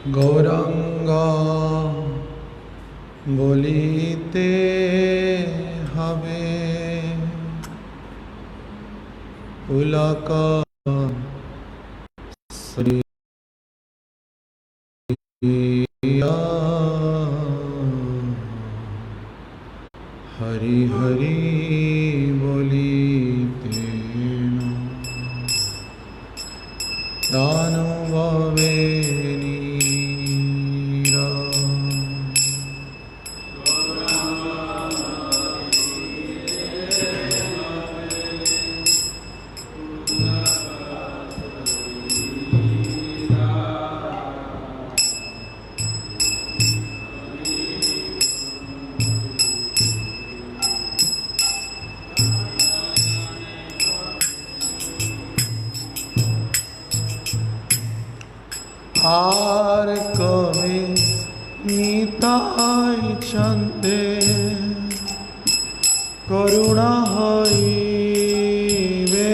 गौरांगा बोलीते हवे पुलका श्रिया हरि हरि बोलीते दानवे आर कवि निताय चंदे करुणा हईवे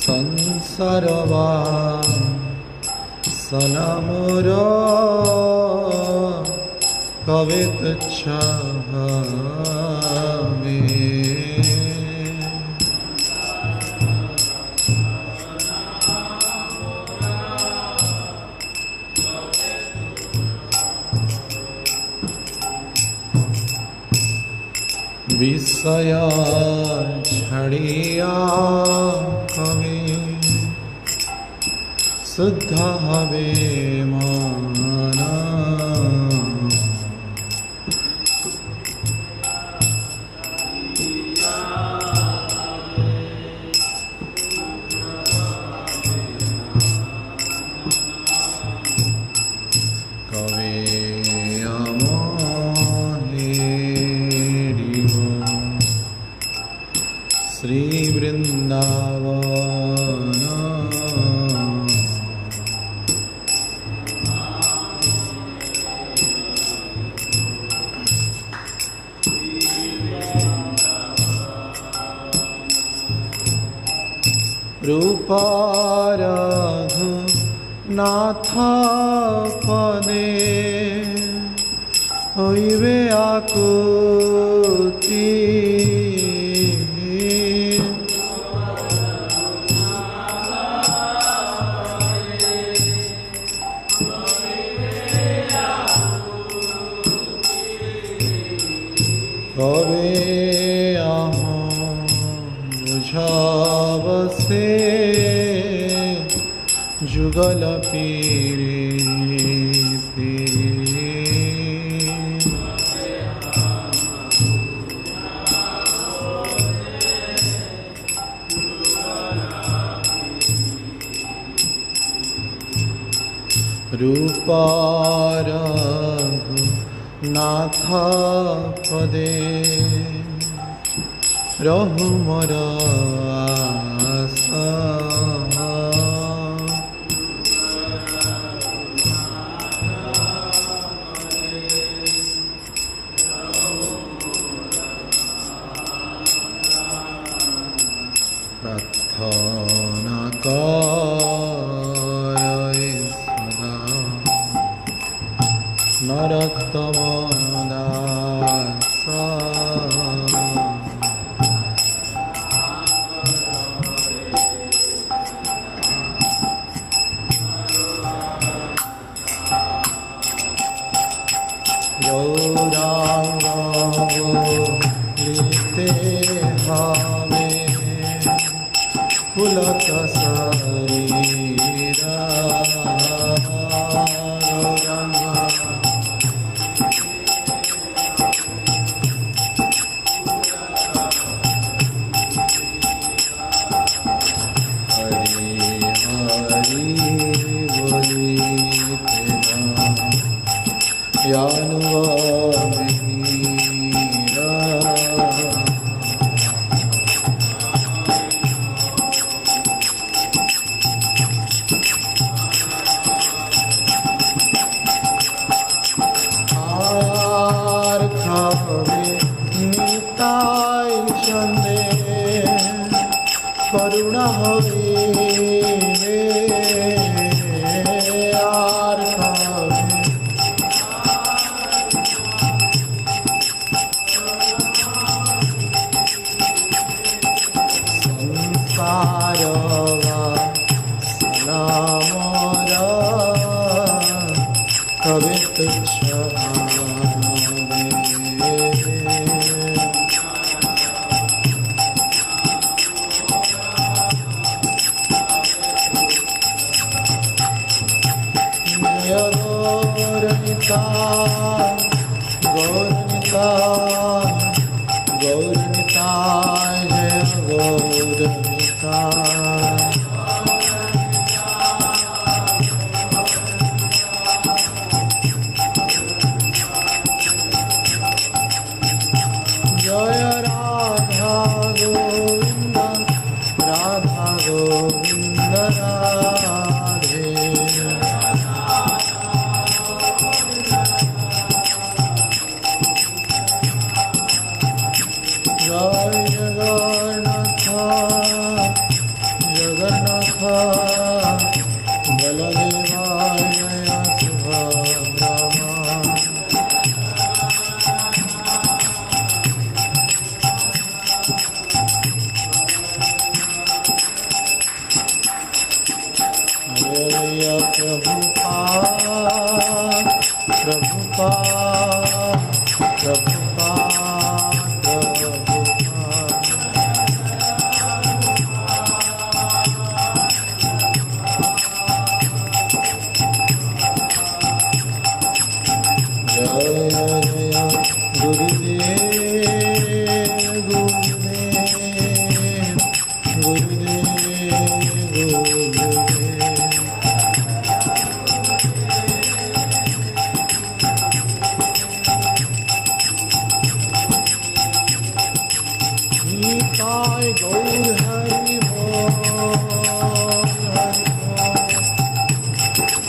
संसारवा सनमुर कवित छावे विषया छड़िया कवि शुद्ध हवे माना कवे अमोहेरिवो श्री वृंदावन रूपाराधु नाथ पदे होइबे आकुति कवे बुझावसे जुगल पीरे रूपारघु नाथ पदे रहु मोर आशा प्रार्थना करे सदा नरोत्तम दास गौरांगा बोलीते हवे पुलक शरीरा गौरांगा हरि हरि बोलीते कभी तुच्छ भावे। जय गौरनिताय गौरनिताय गौरनिताय जय गौरनिताय। जय राधा गोविंद राधा गोविंद राधे। जय जगन्नाथ जगन्नाथ बलदेवाय जय सुभद्रमा। जय प्रभुपाद प्रभुपाद प्रभुपाद प्रभुपाद। जय जय गुरुदेव गुरुदेव गुरुदेव गुरुदेव। निताय गौर हरि बोल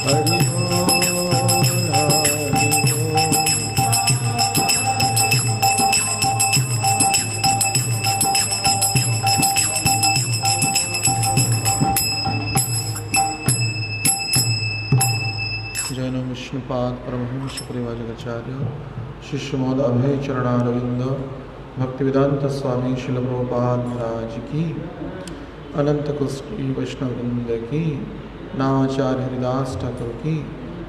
हरि बोल हरि बोल। जैन विष्णुपाद परमहंस परिव्राजकाचार्य शिष्य मोद अभय चरणारविंद भक्तिवेदांत स्वामी शिल प्रभुपाद महाराज की अनंत कुष्ठी वैष्णववृंद की नामाचार्य हरिदास ठाकुर की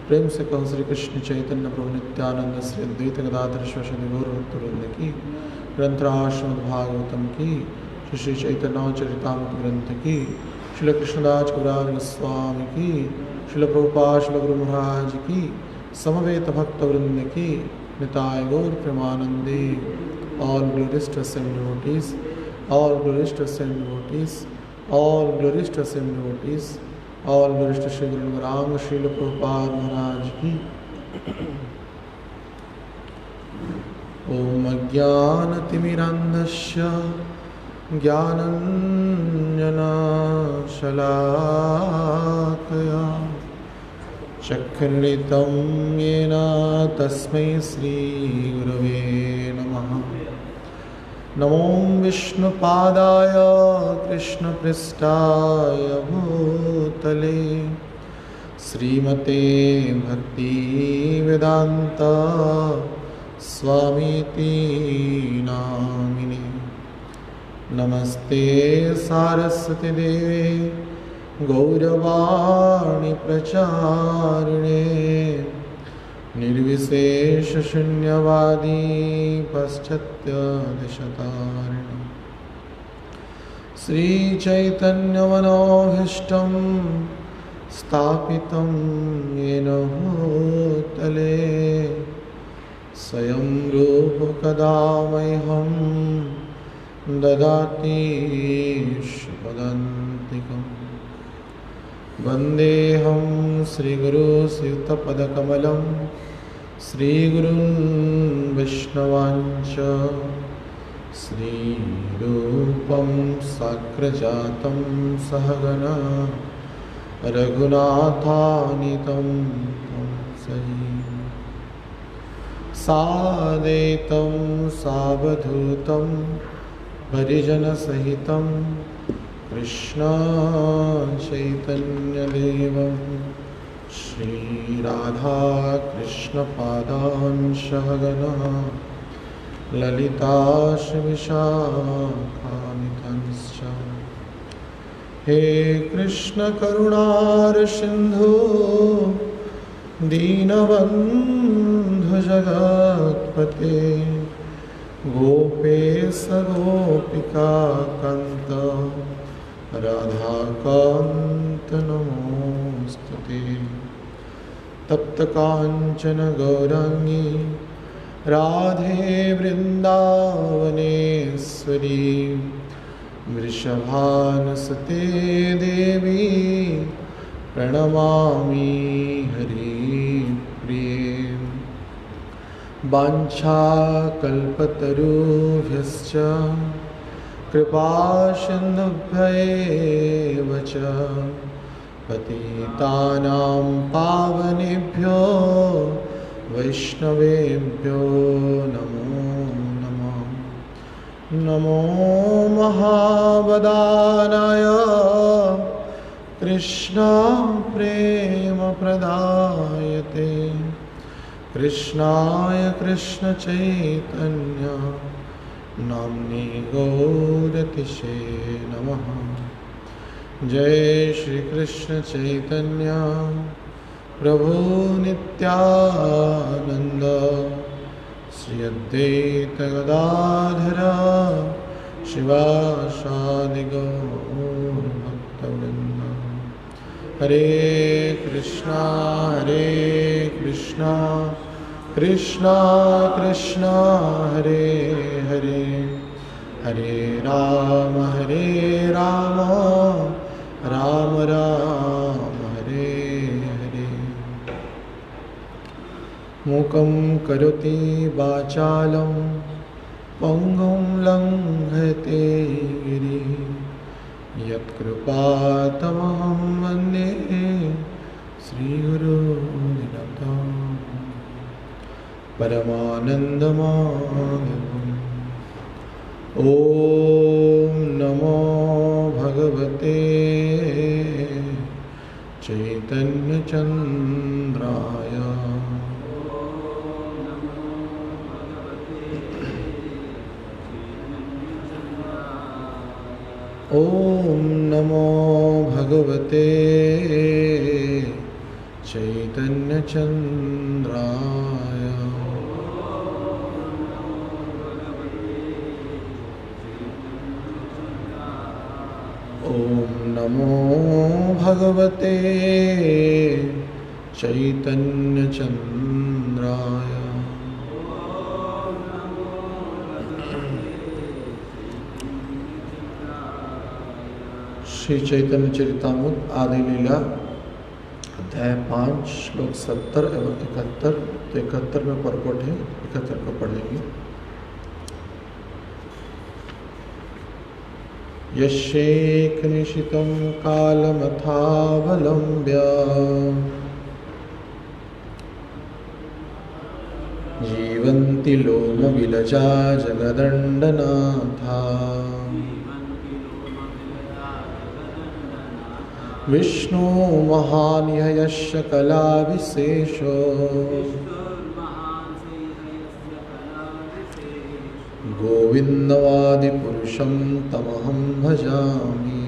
प्रेम से कहो श्री कृष्ण चैतन्य प्रभु नित्यानंद श्री अद्वैत गदाधर शिवासादि गौर भक्तवृंद की ग्रंथराज श्रीमद् भागवतम की श्री श्री चैतन्य चरितामृत ग्रंथ की श्री कृष्णदास कविराज गोस्वामी की श्रील प्रभुपाद श्रील गुरु महाराज की समवेत भक्तवृंद की निताय गौर प्रेमानंदे। All glorious to ascend devotees, all glorious to ascend devotees, all glorious to ascend devotees, all glorious to Shri Guru Ram Srila Prabhupada Maharaj ki। Om Ajnanatimirandhasya Jnananjana Shalakaya Chakritam Yena Tasmai Shri Gurave Namaha। नमो विष्णुपादाय कृष्णपृष्ठाय भूतले श्रीमते भक्तिवेदांत स्वामीति नामिने। नमस्ते सारस्वती देवे गौरवाणी प्रचारिणे निर्विशेष शून्यवादी पाश्चात्य देशतारिणे। श्री चैतन्य मनोभीष्टं स्थापितं येन भूतले स्वयं रूप कदा मह्यं ददाति शुभदन्तिकम्। वन्देऽहं श्रीगुरु श्रीयुतपदकमलं श्रीगुरुन् वैष्णवांच श्रीरूपं साग्रजातं सहगना रघुनाथानितं तं सजीवं साद्वैतं सावधूतं परिजनसहितं कृष्ण चैतन्यदेवं श्रीराधा कृष्णपादान् सहगना ललिता श्रीविशाखान्वितांश्च। हे कृष्ण करुणार सिंधु दीनबन्धु जगत्पते गोपेश गोपिकान्त राधाकान्त नमोस्तुते। तप्तकाञ्चन गौराङ्गी राधे वृन्दावनेश्वरी वृषभानुसुते देवी प्रणमामि हरिप्रिये। वाञ्छाकल्पतरुभ्यश्च कृपासिन्धुभ्यैव च पतितानां पावनेभ्यो वैष्णवेभ्यो नमो नमः। नमो महावदानाय कृष्ण प्रेम प्रदायते कृष्णाय कृष्ण चैतन्य नाम्नि गौरतिशे नमः। जय श्री कृष्ण चैतन्य प्रभु नित्यानंद श्री अद्वैत गदाधर शिवासादि गौरभक्तवृंद। हरे कृष्णा कृष्णा कृष्णा हरे हरे हरे राम राम राम हरे हरे। मूकं करोति वाचालं पंगुं लंघयते गिरिं यत्कृपातमहं वन्दे श्रीगुरुदिनतं परमानन्दमाधवम्। ॐ नमो भगवते चैतन्यचन्द्राय। ॐ नमो भगवते चैतन्यचन्द्राय। ॐ नमो भगवते चैतन्यचन्द्राय। श्री चैतन्य चरितामृत आदि लीला अध्याय 5 श्लोक 70 एवं 71। तो 71 में परपट है, 71 को पढ़ेंगे। यशेकनिशितं कालमथावलम्ब्य जीवन्ति लोमविलजा जगदण्डनाथा विष्णु महान्ययस्य कलाविशेषो गोविन्दवादिपुरुषं तमहं भजामि।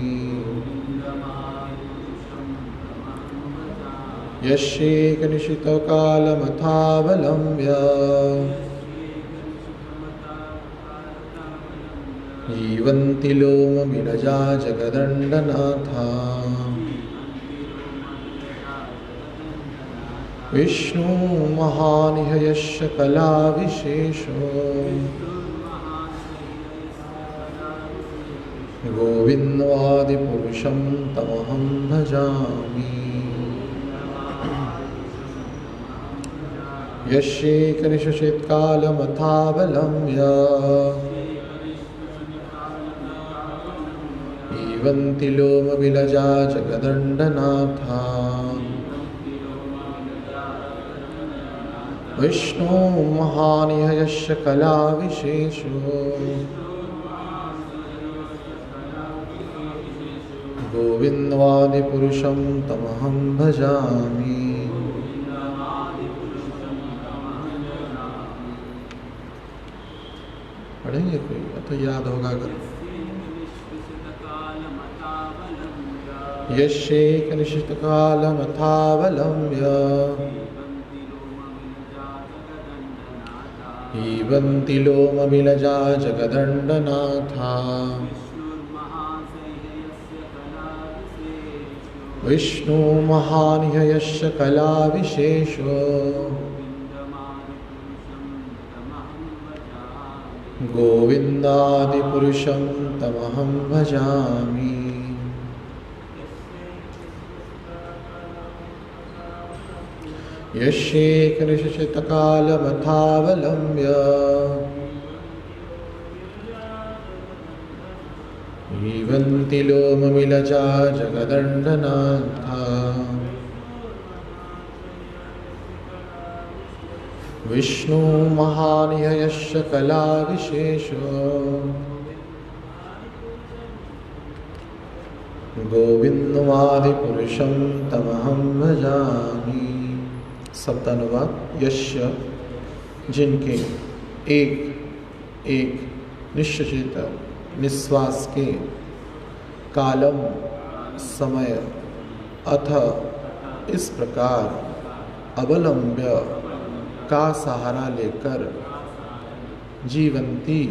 यस्यैकनिशितकालमथावलम्ब्य जीवन्ति लोमविलजा जगदण्डनाथा विष्णु महानिहयस्य कलाविशेषो गोविन्दवादिपुरुषं तमहं भजामि। यस्यैकनिशितकालमथावलम्ब्य जीवन्ति लोमविलजा जगदण्डनाथा विष्णु महानिहयस्य कलाविशेषो गोविन्दवादिपुरुषं तमहं भजामि। पढ़ेंगे कोई तो याद होगा अगर। यस्यैकनिशितकालमथावलम्ब्य हीवन्ति लोमविलजा जगदण्डनाथा विष्णु महान यस्य कलाविशेषो गोविन्दादिपुरुषं तमहं भजामि। यस्यैकनिश्चितकालमथावलम्ब्य हीवन्ति लोमविलजा जगदण्डनाथा विष्णु महान यस्य कलाविशेषो गोविन्दमादिपुरुषं तमहं भजामि। शब्दानुवाद। यस्य जिनके एक एक निश्चित निश्वास के कालम समय अथ इस प्रकार अवलंब्य का सहारा लेकर जीवंती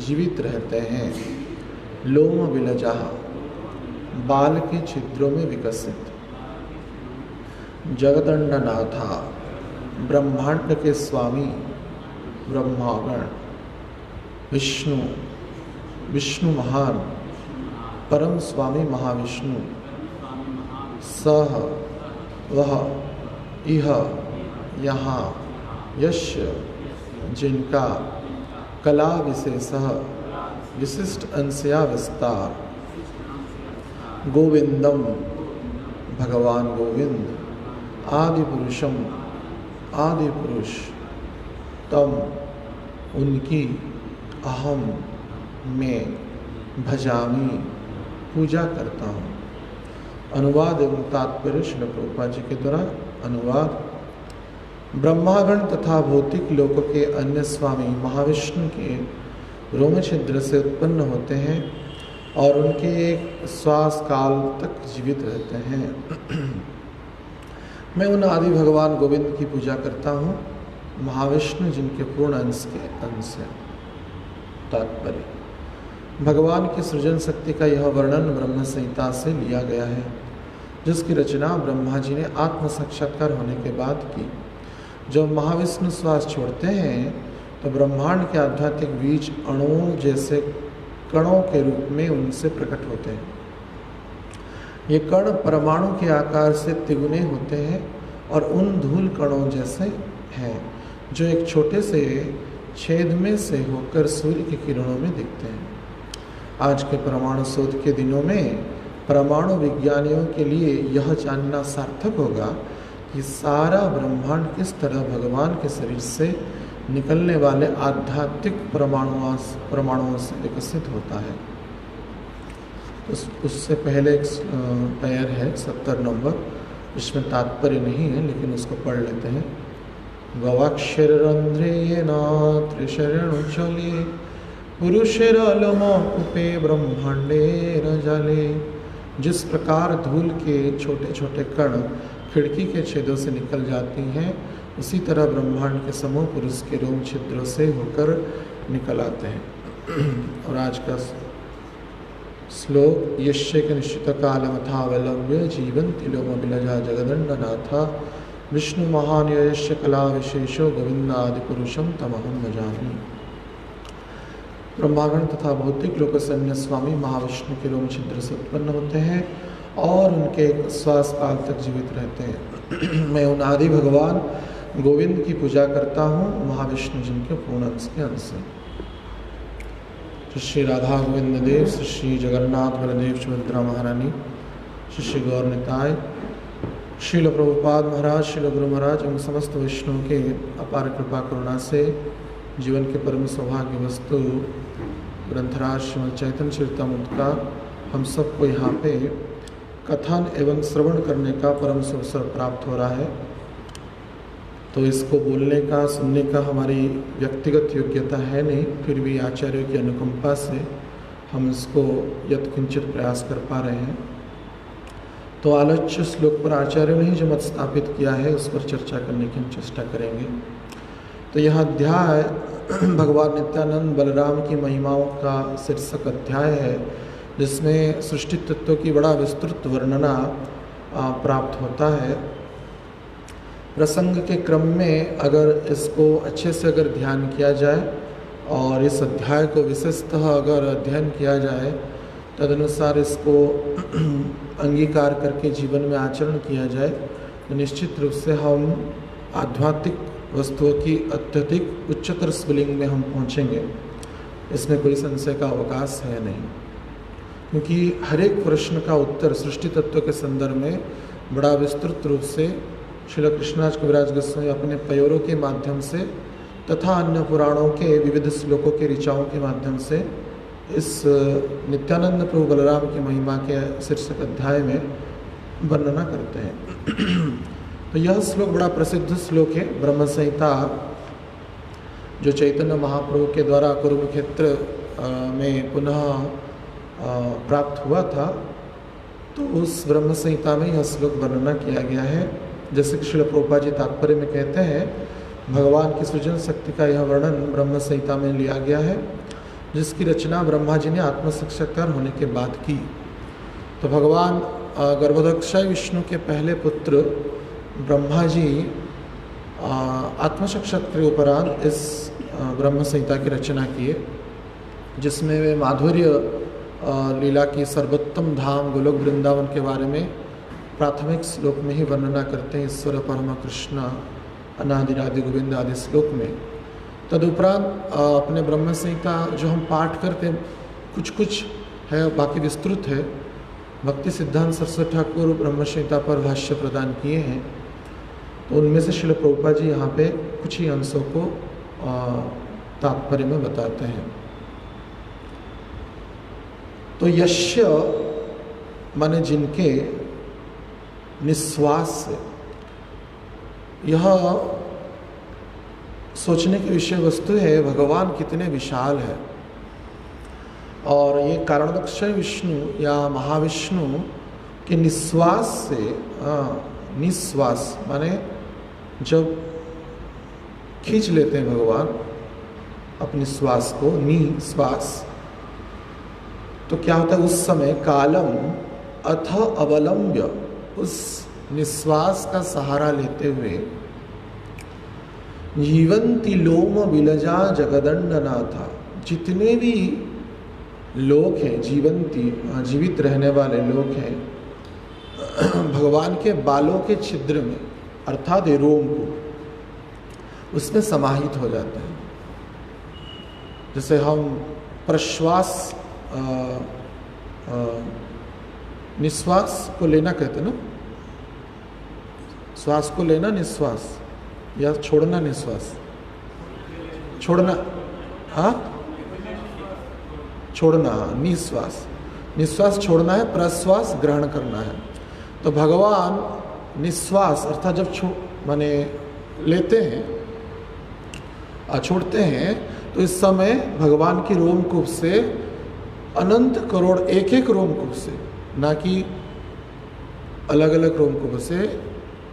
जीवित रहते हैं लोम विलजा बाल के छिद्रों में विकसित जगदण्डनाथा ब्रह्मांड के स्वामी ब्रह्मागण विष्णु विष्णु महान परम स्वामी महाविष्णु सह वह इह यहाँ यस्य जिनका कला विशेषः विशिष्ट अंशया विस्तार गोविंदम भगवान गोविंद आदि पुरुषम आदि पुरुष तम उनकी अहम मैं भजामी पूजा करता हूँ। अनुवाद एवं तात्पर्य श्रील प्रभुपाद जी के द्वारा। अनुवाद। ब्रह्मागण तथा भौतिक लोक के अन्य स्वामी महाविष्णु के रोम छिद्र से उत्पन्न होते हैं और उनके एक श्वास काल तक जीवित रहते हैं। मैं उन आदि भगवान गोविंद की पूजा करता हूँ महाविष्णु जिनके पूर्ण अंश के अंश हैं। तात्पर्य। भगवान की सृजन शक्ति का यह वर्णन ब्रह्म संहिता से लिया गया है जिसकी रचना ब्रह्मा जी ने आत्म साक्षात्कार होने के बाद की। जब महाविष्णु श्वास छोड़ते हैं तो ब्रह्मांड के आध्यात्मिक बीज अणुओं जैसे कणों के रूप में उनसे प्रकट होते हैं। ये कण परमाणु के आकार से तिगुने होते हैं और उन धूल कणों जैसे हैं जो एक छोटे से छेद में से होकर सूर्य की किरणों में दिखते हैं। आज के परमाणु शोध के दिनों में परमाणु विज्ञानियों के लिए यह जानना सार्थक होगा कि सारा ब्रह्मांड किस तरह भगवान के शरीर से निकलने वाले आध्यात्मिक परमाणुओं से विकसित होता है। उससे पहले एक पैर है 70 नंबर, इसमें तात्पर्य नहीं है लेकिन उसको पढ़ लेते हैं। गवाक्षररंध्रेण त्रिशरणुचले पुरुषेरलमकुपे ब्रह्मांडेर जले। जिस प्रकार धूल के छोटे छोटे कण खिड़की के छेदों से निकल जाती हैं उसी तरह ब्रह्मांड के समूह पुरुष के रोम छिद्रों से होकर निकल आते हैं। और आज का श्लोक। यस्य निश्चित कालमथावलम्ब्य जीवन्ति लोमविलजा जगदण्डनाथा विष्णु महान यस्य कला विशेषो गोविंदादि पुरुषम तमहं भजामि। ब्रह्मागण तथा भौतिक लोक से अन्य स्वामी महाविष्णु के रोम छिद्र से उत्पन्न होते हैं और उनके श्वास काल तक जीवित रहते हैं। मैं उन आदि भगवान गोविंद की पूजा करता हूँ महाविष्णु जिनके पूर्ण अंश के अंश हैं। श्री राधा गोविंद देव, श्री जगन्नाथ बलदेव सुभद्रा महारानी, श्री गौर निताय, श्रील प्रभुपाद महाराज, श्रील गुरु महाराज एवं समस्त वैष्णव के अपार कृपा करुणा से जीवन के परम सौभाग्य वस्तु ग्रंथराज श्रीमद् चैतन्य चरितामृत का हम सबको यहाँ पे कथन एवं श्रवण करने का परम अवसर प्राप्त हो रहा है। तो इसको बोलने का सुनने का हमारी व्यक्तिगत योग्यता है नहीं, फिर भी आचार्यों की अनुकंपा से हम इसको यत्किंचित प्रयास कर पा रहे हैं। तो आलोच्य श्लोक पर आचार्यों ने ही जो मत स्थापित किया है उस पर चर्चा करने की हम चेष्टा करेंगे। तो यह अध्याय भगवान नित्यानंद बलराम की महिमाओं का शीर्षक अध्याय है, जिसमें सृष्टि तत्व की बड़ा विस्तृत वर्णना प्राप्त होता है। प्रसंग के क्रम में अगर इसको अच्छे से अगर ध्यान किया जाए और इस अध्याय को विशेषतः अगर अध्ययन किया जाए, तदनुसार इसको अंगीकार करके जीवन में आचरण किया जाए, तो निश्चित रूप से हम आध्यात्मिक वस्तुओं की अत्यधिक उच्चतर स्फुलिंग में हम पहुँचेंगे। इसमें कोई संशय का अवकाश है नहीं, क्योंकि हर एक प्रश्न का उत्तर सृष्टि तत्व के संदर्भ में बड़ा विस्तृत रूप से श्रील कृष्णदास कविराज गोस्वामी अपने पयोरों के माध्यम से तथा अन्य पुराणों के विविध श्लोकों के ऋचाओं के माध्यम से इस नित्यानंद प्रभु बलराम की महिमा के शीर्षक अध्याय में वर्णना करते हैं। तो यह श्लोक बड़ा प्रसिद्ध श्लोक है, ब्रह्म संहिता जो चैतन्य महाप्रभु के द्वारा कुरुक्षेत्र में पुनः प्राप्त हुआ था, तो उस ब्रह्म संहिता में यह श्लोक वर्णना किया गया है। जैसे कि श्रील प्रभुपाद जी तात्पर्य में कहते हैं, भगवान की सृजन शक्ति का यह वर्णन ब्रह्म संहिता में लिया गया है, जिसकी रचना ब्रह्मा जी ने आत्मसाक्षात्कार होने के बाद की। तो भगवान गर्भोदक्षाय विष्णु के पहले पुत्र ब्रह्मा जी आत्मसाक्षात्कार के उपरांत इस ब्रह्म संहिता की रचना किए, जिसमें वे माधुर्य लीला की सर्वोत्तम धाम गोलोक वृंदावन के बारे में प्राथमिक श्लोक में ही वर्णना करते हैं, ईश्वर परम कृष्ण अनादिरादि गोविंद आदि श्लोक में। तदुपरांत अपने ब्रह्म संहिता जो हम पाठ करते हैं, कुछ कुछ है, बाकी विस्तृत है। भक्ति सिद्धांत सरस्वती ठाकुर ब्रह्म संहिता पर भाष्य प्रदान किए हैं, तो उनमें से श्रील प्रभुपाद जी यहाँ पे कुछ ही अंशों को तात्पर्य में बताते हैं। तो यश्य माने जिनके, निश्वास से, यह सोचने की विषय वस्तु है भगवान कितने विशाल है। और ये कारणदक्षय विष्णु या महाविष्णु के निश्वास से, निश्वास माने जब खींच लेते हैं भगवान अपने श्वास को, निश्वास, तो क्या होता है उस समय कालम अथ अवलंब्य, उस निश्वास का सहारा लेते हुए जीवंती लोम विलजा जगदंडनाथा, जितने भी लोग हैं जीवंती, जीवित रहने वाले लोग हैं, भगवान के बालों के छिद्र में अर्थात रोम को, उसमें समाहित हो जाते हैं। जैसे हम प्रश्वास निश्वास को लेना कहते हैं ना, श्वास को लेना निश्वास, या छोड़ना निश्वास, छोड़ना, हाँ छोड़ना, निश्वास, निश्वास छोड़ना है, प्रश्वास ग्रहण करना है। तो भगवान निश्वास अर्थात जब माने लेते हैं, छोड़ते हैं, तो इस समय भगवान की रोमकूप से अनंत करोड़, एक एक रोमकूप से, ना कि अलग अलग रोमकूप से,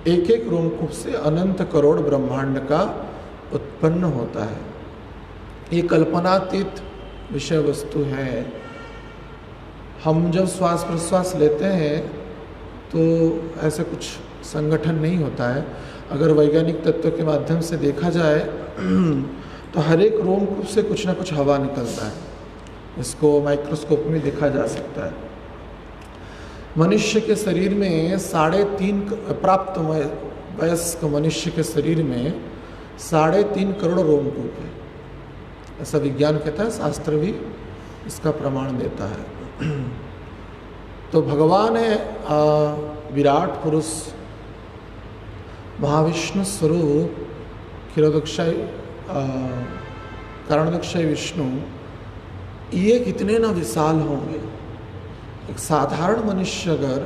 एक एक रोमकूप से अनंत करोड़ ब्रह्मांड का उत्पन्न होता है। ये कल्पनातीत विषय वस्तु है। हम जब श्वास प्रश्वास लेते हैं तो ऐसा कुछ संगठन नहीं होता है। अगर वैज्ञानिक तत्व के माध्यम से देखा जाए तो हर एक रोमकूप से कुछ ना कुछ हवा निकलता है। इसको माइक्रोस्कोप में देखा जा सकता है। मनुष्य के शरीर में 3.5 प्राप्त वयस्क मनुष्य के शरीर में 3.5 करोड़ रोमकूप है, ऐसा विज्ञान कहता है, शास्त्र भी इसका प्रमाण देता है। तो भगवान है विराट पुरुष, महाविष्णु स्वरूप, क्षीरोदक्षय कारणदक्षय विष्णु, ये कितने ना विशाल होंगे। एक साधारण मनुष्य अगर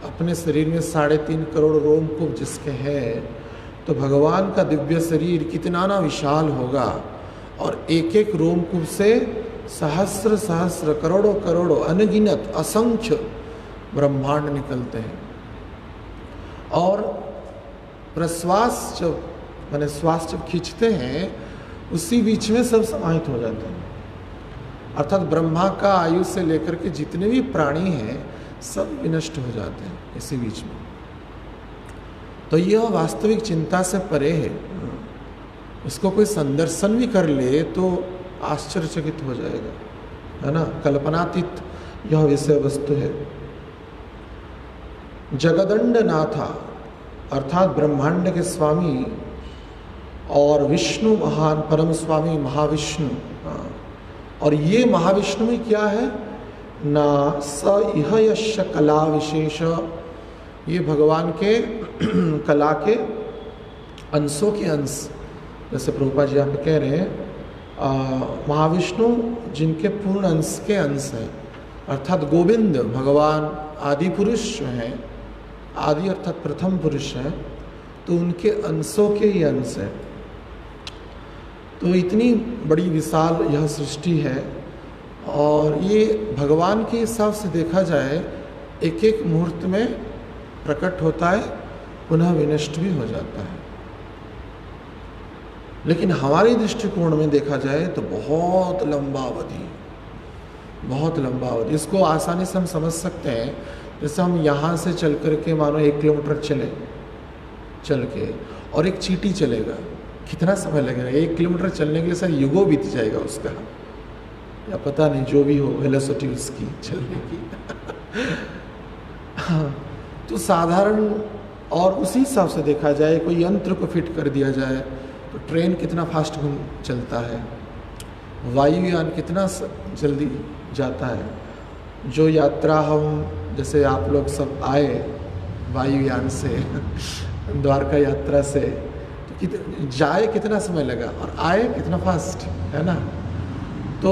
अपने शरीर में 3.5 करोड़ रोमकूप जिसके है, तो भगवान का दिव्य शरीर कितना ना विशाल होगा। और एक एक रोमकूप से सहस्र सहस्र, करोड़ों करोड़ों, अनगिनत असंख्य ब्रह्मांड निकलते हैं। और प्रश्वास जब माने श्वास जब खींचते हैं उसी बीच में सब समाहित हो जाते हैं। अर्थात ब्रह्मा का आयु से लेकर के जितने भी प्राणी हैं सब विनष्ट हो जाते हैं इसी बीच में। तो यह वास्तविक चिंता से परे है। इसको कोई संदर्शन भी कर ले तो आश्चर्यचकित हो जाएगा, है ना। कल्पनातीत यह विषय वस्तु है। जगदंड नाथा अर्थात ब्रह्मांड के स्वामी और विष्णु महान परम स्वामी महाविष्णु। और ये महाविष्णु में क्या है ना, स इह यश कला विशेष, ये भगवान के कला के अंशों के अंश। जैसे प्रभुपाद जी यहाँ पे कह रहे हैं महाविष्णु जिनके पूर्ण अंश के अंश हैं, अर्थात गोविंद भगवान आदि पुरुष जो हैं, आदि अर्थात प्रथम पुरुष हैं, तो उनके अंशों के ही अंश हैं। तो इतनी बड़ी विशाल यह सृष्टि है और ये भगवान के हिसाब से देखा जाए एक एक मुहूर्त में प्रकट होता है, पुनः विनष्ट भी हो जाता है। लेकिन हमारे दृष्टिकोण में देखा जाए तो बहुत लंबा अवधि, बहुत लंबा अवधि। इसको आसानी से हम समझ सकते हैं, जैसे हम यहाँ से चल कर के मानो 1 किलोमीटर चल के और एक चींटी चलेगा, कितना समय लगेगा? 1 किलोमीटर चलने के लिए सर युगों बीत जाएगा उसका, या पता नहीं जो भी हो वेलोसिटी उसकी चलने की। तो साधारण, और उसी हिसाब से देखा जाए कोई यंत्र को फिट कर दिया जाए तो ट्रेन कितना फास्ट चलता है, वायुयान कितना जल्दी जाता है। जो यात्रा हम, जैसे आप लोग सब आए वायुयान से द्वारका यात्रा से, तो जाए कितना समय लगा और आए कितना फास्ट, है ना। तो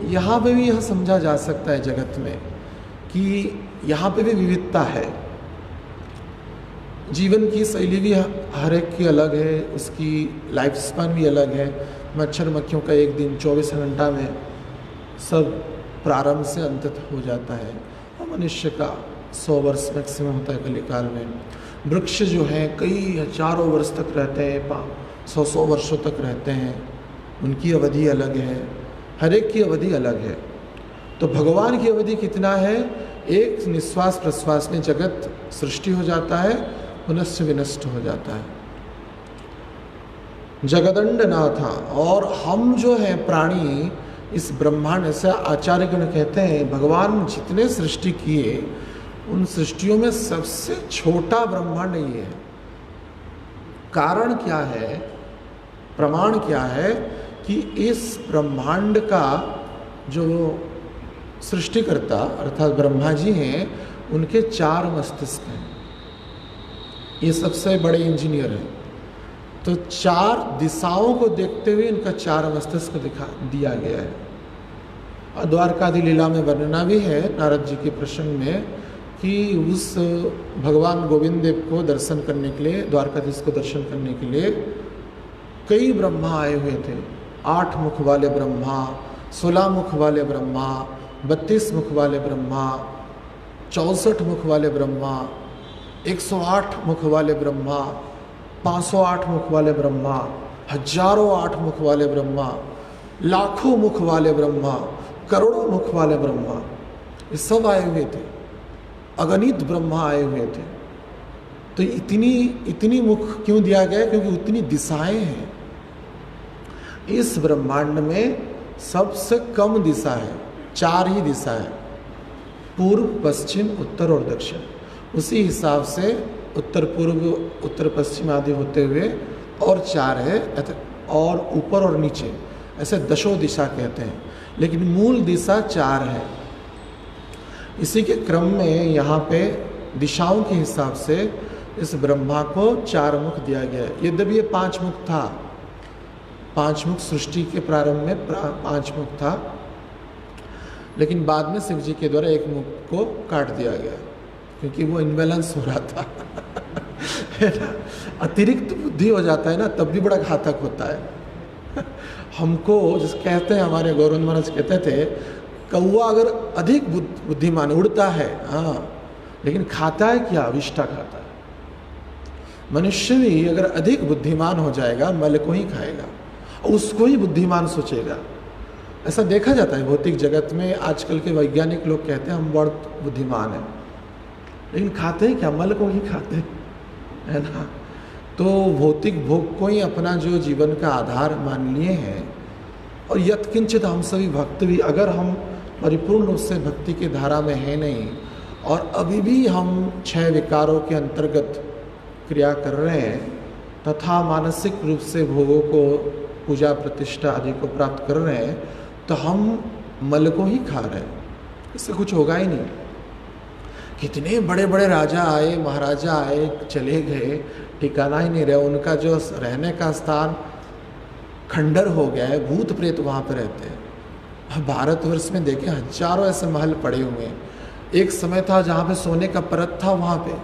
यहाँ पे भी यह समझा जा सकता है जगत में कि यहाँ पे भी विविधता है। जीवन की शैली भी हर एक की अलग है, उसकी लाइफ स्पैन भी अलग है। मच्छर मक्खियों का एक दिन 24 घंटा में सब प्रारंभ से अंत तक हो जाता है, और मनुष्य का 100 वर्ष मैक्सिमम होता है कलिकाल में। वृक्ष जो हैं कई हजारों वर्ष तक रहते हैं, 100 वर्षों तक रहते हैं, उनकी अवधि अलग है, हर एक की अवधि अलग है। तो भगवान की अवधि कितना है, एक निश्वास प्रश्वास में जगत सृष्टि हो जाता है, पुनश्च विनष्ट हो जाता है। जगदंड नाथा, और हम जो हैं प्राणी इस ब्रह्मांड, ऐसा आचार्यगण कहते हैं भगवान जितने सृष्टि किए उन सृष्टियों में सबसे छोटा ब्रह्मांड ये है। कारण क्या है, प्रमाण क्या है कि इस ब्रह्मांड का जो सृष्टिकर्ता अर्थात ब्रह्मा जी हैं, उनके 4 मस्तिष्क हैं। ये सबसे बड़े इंजीनियर हैं। तो 4 दिशाओं को देखते हुए इनका 4 मस्तिष्क दिया गया है। और द्वारकादि लीला में वर्णना भी है नारद जी के प्रसंग में कि उस भगवान गोविंद देव को दर्शन करने के लिए, द्वारकाधीश को दर्शन करने के लिए कई ब्रह्मा आए हुए थे। 8 मुख वाले ब्रह्मा, 16 मुख वाले ब्रह्मा, 32 मुख वाले ब्रह्मा, 64 मुख वाले ब्रह्मा, 108 मुख वाले ब्रह्मा, 508 मुख वाले ब्रह्मा, हजारों 8 मुख वाले ब्रह्मा, लाखों मुख वाले ब्रह्मा, करोड़ों मुख वाले ब्रह्मा, ये सब आए हुए थे। अगणित ब्रह्मा आए हुए थे। तो इतनी मुख क्यों दिया गया? क्योंकि उतनी दिशाएं हैं। इस ब्रह्मांड में सबसे कम दिशा है, 4 ही दिशा है, पूर्व पश्चिम उत्तर और दक्षिण। उसी हिसाब से उत्तर पूर्व उत्तर पश्चिम आदि होते हुए और 4 है, और ऊपर और नीचे, ऐसे 10 दिशा कहते हैं, लेकिन मूल दिशा 4 है। इसी के क्रम में यहाँ पे दिशाओं के हिसाब से इस ब्रह्मा को 4 मुख दिया गया है। यद्यपि ये 5 मुख था, 5 मुख सृष्टि के प्रारंभ में 5 मुख था, लेकिन बाद में शिव जी के द्वारा 1 मुख को काट दिया गया क्योंकि वो इनबैलेंस हो रहा था। है ना, अतिरिक्त बुद्धि हो जाता है ना, तब भी बड़ा घातक होता है। हमको जिस कहते हैं, हमारे गौरव महाराज कहते थे, कौवा अगर अधिक बुद्धिमान उड़ता है, हाँ, लेकिन खाता है क्या? विष्ठा खाता है। मनुष्य भी अगर अधिक बुद्धिमान हो जाएगा मल को ही खाएगा, उसको ही बुद्धिमान सोचेगा। ऐसा देखा जाता है भौतिक जगत में। आजकल के वैज्ञानिक लोग कहते हैं हम बहुत बुद्धिमान हैं, लेकिन खाते हैं क्या? मल को ही खाते हैं, है ना। तो भौतिक भोग को ही अपना जो जीवन का आधार मान लिए हैं। और यत्किंचित हम सभी भक्त भी, अगर हम परिपूर्ण रूप से भक्ति की धारा में हैं नहीं और अभी भी हम 6 विकारों के अंतर्गत क्रिया कर रहे हैं तथा मानसिक रूप से भोगों को, पूजा प्रतिष्ठा आदि को प्राप्त कर रहे हैं, तो हम मल को ही खा रहे हैं, इससे कुछ होगा ही नहीं। कितने बड़े बड़े राजा आए, महाराजा आए, चले गए, ठिकाना ही नहीं रहा। उनका जो रहने का स्थान खंडर हो गया है, भूत प्रेत वहाँ पर रहते हैं। भारतवर्ष में देखें हजारों ऐसे महल पड़े हुए हैं। एक समय था जहाँ पे सोने का परत था वहाँ पे,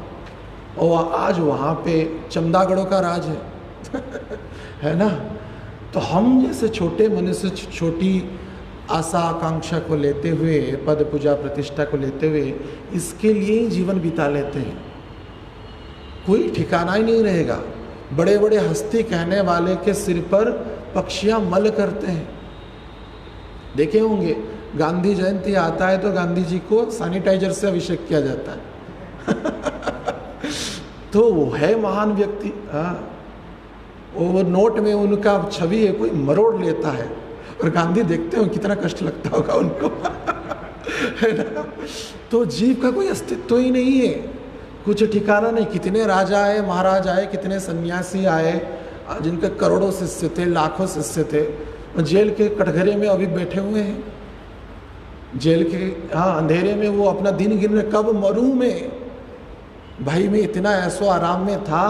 और आज वहाँ पे चमदागढ़ों का राज है है ना। तो हम जैसे छोटे मनुष्य छोटी आशा आकांक्षा को लेते हुए, पद पूजा प्रतिष्ठा को लेते हुए इसके लिए ही जीवन बिता लेते हैं, कोई ठिकाना ही नहीं रहेगा। बड़े बड़े हस्ती कहने वाले के सिर पर पक्षियां मल करते हैं, देखे होंगे। गांधी जयंती आता है तो गांधी जी को सैनिटाइजर से अभिषेक किया जाता है तो वो है महान व्यक्ति। हाँ, वो नोट में उनका छवि है, कोई मरोड़ लेता है और गांधी देखते हो कितना कष्ट लगता होगा उनको है ना। तो जीव का कोई अस्तित्व ही नहीं है, कुछ ठिकाना नहीं। कितने राजा आए, महाराज आए, कितने सन्यासी आए जिनके करोड़ों शिष्य थे, लाखों शिष्य थे, जेल के कटघरे में अभी बैठे हुए हैं, जेल के अंधेरे में वो अपना दिन गिन रहे, कब मरूं मैं, भाई मैं इतना ऐसो आराम में था,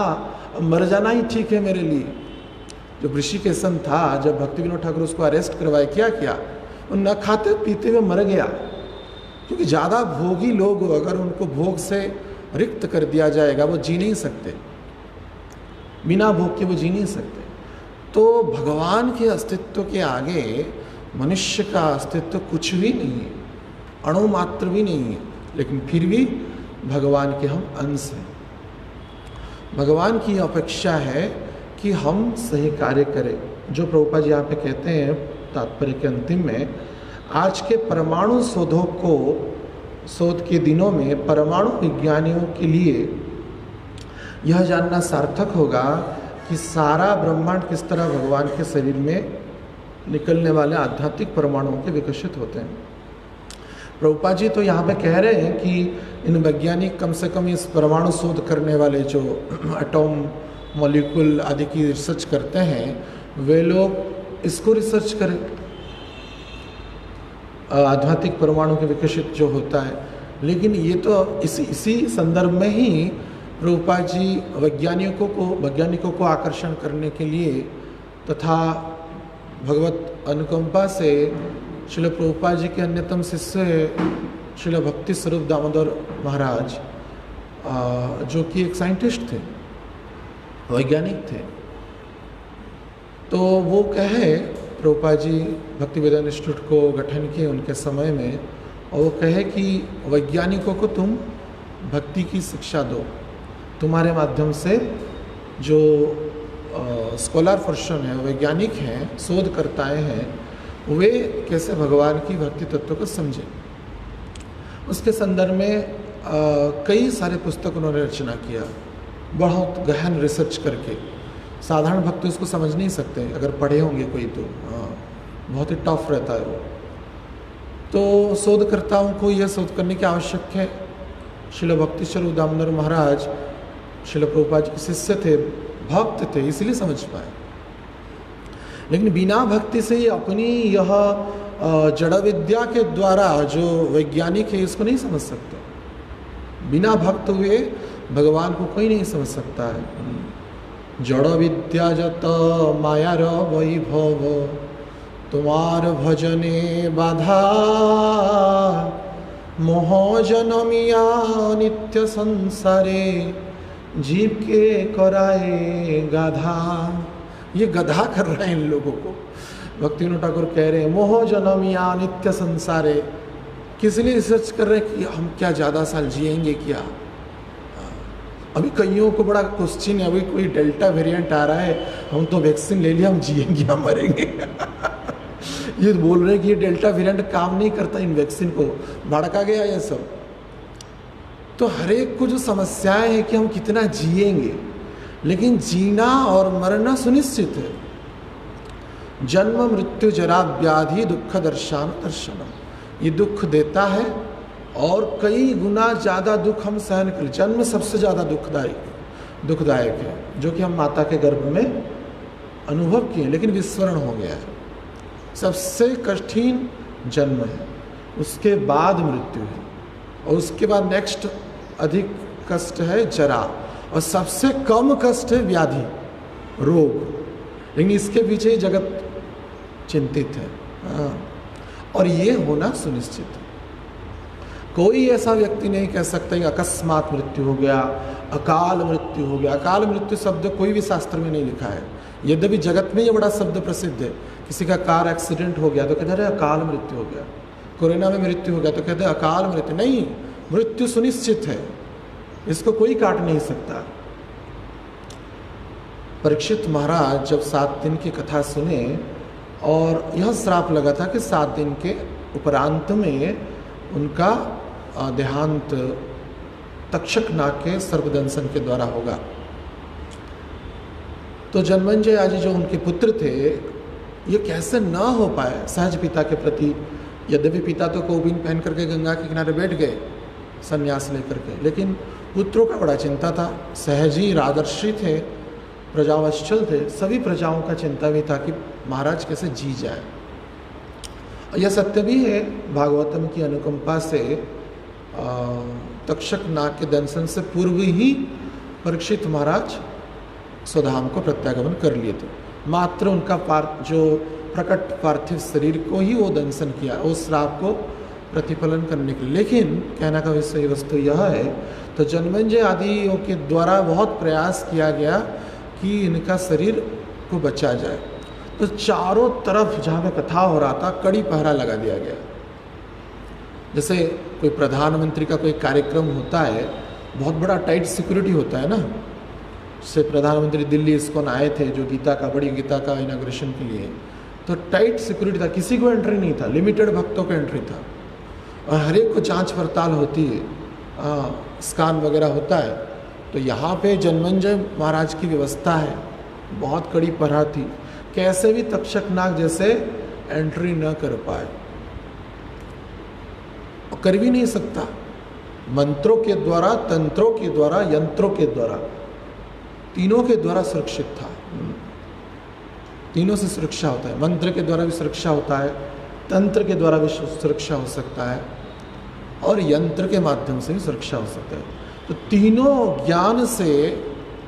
मर जाना ही ठीक है मेरे लिए। जो ऋषिकेशन था, जब भक्ति विनोद ठाकुर उसको अरेस्ट करवाए, क्या किया, वो न खाते पीते हुए मर गया। क्योंकि ज़्यादा भोगी लोग अगर उनको भोग से रिक्त कर दिया जाएगा वो जी नहीं सकते, बिना भोग के वो जी नहीं सकते। तो भगवान के अस्तित्व के आगे मनुष्य का अस्तित्व कुछ भी नहीं है, अणु मात्र भी नहीं है, लेकिन फिर भी भगवान के हम अंश हैं। भगवान की अपेक्षा है कि हम सही कार्य करें। जो प्रभुपाद जी यहाँ पे कहते हैं तात्पर्य के अंतिम में, आज के परमाणु शोध के दिनों में परमाणु विज्ञानियों के लिए यह जानना सार्थक होगा कि सारा ब्रह्मांड किस तरह भगवान के शरीर में निकलने वाले आध्यात्मिक परमाणुओं के विकसित होते हैं। प्रभुपाद जी तो यहाँ पे कह रहे हैं कि इन वैज्ञानिक, कम से कम इस परमाणु शोध करने वाले जो एटॉम मॉलिक्यूल आदि की रिसर्च करते हैं, वे लोग इसको रिसर्च करें, आध्यात्मिक परमाणु के विकसित जो होता है। लेकिन ये तो इसी संदर्भ में ही प्रभुपाद जी वैज्ञानिकों को आकर्षण करने के लिए तथा भगवत अनुकंपा से श्रील प्रभुपाद जी के अन्यतम शिष्य श्रील भक्ति स्वरूप दामोदर महाराज, जो कि एक साइंटिस्ट थे, वैज्ञानिक थे, तो वो कहे, प्रभुपाद जी भक्ति वेदांत इंस्टीट्यूट को गठन किए उनके समय में, और वो कहे कि वैज्ञानिकों को तुम भक्ति की शिक्षा दो, तुम्हारे माध्यम से जो स्कॉलर पर्सन है, वैज्ञानिक हैं, शोधकर्ताएं हैं, वे कैसे भगवान की भक्ति तत्व को समझें। उसके संदर्भ में कई सारे पुस्तक उन्होंने रचना किया, बहुत गहन रिसर्च करके। साधारण भक्त उसको समझ नहीं सकते, अगर पढ़े होंगे कोई तो बहुत ही टफ रहता है वो। तो शोधकर्ताओं को यह शोध करने की आवश्यक है। श्रील भक्ति स्वरूप दामोदर महाराज श्रील प्रभुपाद जी के शिष्य थे, भक्त थे, इसलिए समझ पाए। लेकिन बिना भक्ति से ही अपनी यह जड़ विद्या के द्वारा जो वैज्ञानिक है इसको नहीं समझ सकते। बिना भक्त हुए भगवान को कोई नहीं समझ सकता है। जड़ विद्या जत मायार वैभव तुम्हार भजने बाधा, मोह जनमिया नित्य संसारे जीव के कराए गाधा। ये गधा कर रहे हैं इन लोगों को। भक्ति विनोद ठाकुर कह रहे हैं मोह जनमिया नित्य संसारे। किस लिए रिसर्च कर रहे हैं कि हम क्या ज़्यादा साल जिएंगे क्या, अभी कईयों को बड़ा क्वेश्चन है, अभी कोई डेल्टा वेरिएंट आ रहा है, हम तो वैक्सीन ले लिया, हम जिएंगे या मरेंगे। ये बोल रहे हैं कि ये डेल्टा वेरिएंट काम नहीं करता, इन वैक्सीन को भड़का गया ये सब। तो हर एक को जो समस्याएं हैं कि हम कितना जिएंगे, लेकिन जीना और मरना सुनिश्चित है। जन्म मृत्यु जरा व्याधि दुख दर्शनम, ये दुख देता है और कई गुना ज़्यादा दुख हम सहन कर। जन्म सबसे ज़्यादा दुखदायक है, जो कि हम माता के गर्भ में अनुभव किए, लेकिन विस्मरण हो गया है। सबसे कठिन जन्म है, उसके बाद मृत्यु है, और उसके बाद नेक्स्ट अधिक कष्ट है जरा, और सबसे कम कष्ट है व्याधि, रोग। लेकिन इसके पीछे जगत चिंतित है। हाँ, और ये होना सुनिश्चित है। कोई ऐसा व्यक्ति नहीं कह सकता कि अकस्मात मृत्यु हो गया, अकाल मृत्यु हो गया। अकाल मृत्यु शब्द कोई भी शास्त्र में नहीं लिखा है, यद्यपि जगत में ये बड़ा शब्द प्रसिद्ध है। किसी का कार एक्सीडेंट हो गया तो कहते हैं अकाल मृत्यु हो गया, कोरोना में मृत्यु हो गया तो कहते हैं अकाल मृत्यु। नहीं, मृत्यु सुनिश्चित है, इसको कोई काट नहीं सकता। परीक्षित महाराज जब 7 दिन की कथा सुने और यह श्राप लगा था कि 7 दिन के उपरांत में उनका देहांत तक्षक नाग के सर्पदंशन के द्वारा होगा, तो जन्मेंजय आदि जो उनके पुत्र थे, ये कैसे ना हो पाए सहज पिता के प्रति। यद्यपि पिता तो कोबिन पहन करके गंगा के किनारे बैठ गए संन्यास लेकर के, लेकिन पुत्रों का बड़ा चिंता था। सहजी राजर्षि थे, प्रजावत्सल थे, सभी प्रजाओं का चिंता भी था कि महाराज कैसे जी जाए। यह सत्य भी है, भागवतम की अनुकंपा से तक्षक नाग के दंशन से पूर्व ही परीक्षित महाराज स्वधाम को प्रत्यागमन कर लिए थे। मात्र उनका जो प्रकट पार्थिव शरीर को ही वो दंशन किया, उस श्राप को प्रतिफलन करने के लिए। लेकिन कहना का विषय वस्तु यह है, तो जन्मेंजय आदियों के द्वारा बहुत प्रयास किया गया कि इनका शरीर को बचा जाए। तो चारों तरफ जहाँ पे कथा हो रहा था कड़ी पहरा लगा दिया गया। जैसे कोई प्रधानमंत्री का कोई कार्यक्रम होता है, बहुत बड़ा टाइट सिक्योरिटी होता है ना। जैसे प्रधानमंत्री दिल्ली इस्कॉन आए थे, जो बड़ी गीता का इनाग्रेशन के लिए, तो टाइट सिक्योरिटी था, किसी को एंट्री नहीं था, लिमिटेड भक्तों का एंट्री था, और हर एक को जांच पड़ताल होती है, स्कान वगैरह होता है। तो यहाँ पे जन्मेंजय महाराज की व्यवस्था है, बहुत कड़ी पहरा थी, कैसे भी तक्षक नाग जैसे एंट्री न कर पाए, और कर भी नहीं सकता। मंत्रों के द्वारा, तंत्रों के द्वारा, यंत्रों के द्वारा, तीनों के द्वारा सुरक्षित था। तीनों से सुरक्षा होता है, मंत्र के द्वारा भी सुरक्षा होता है, तंत्र के द्वारा भी सुरक्षा हो सकता है, और यंत्र के माध्यम से भी सुरक्षा हो सकता है। तो तीनों ज्ञान से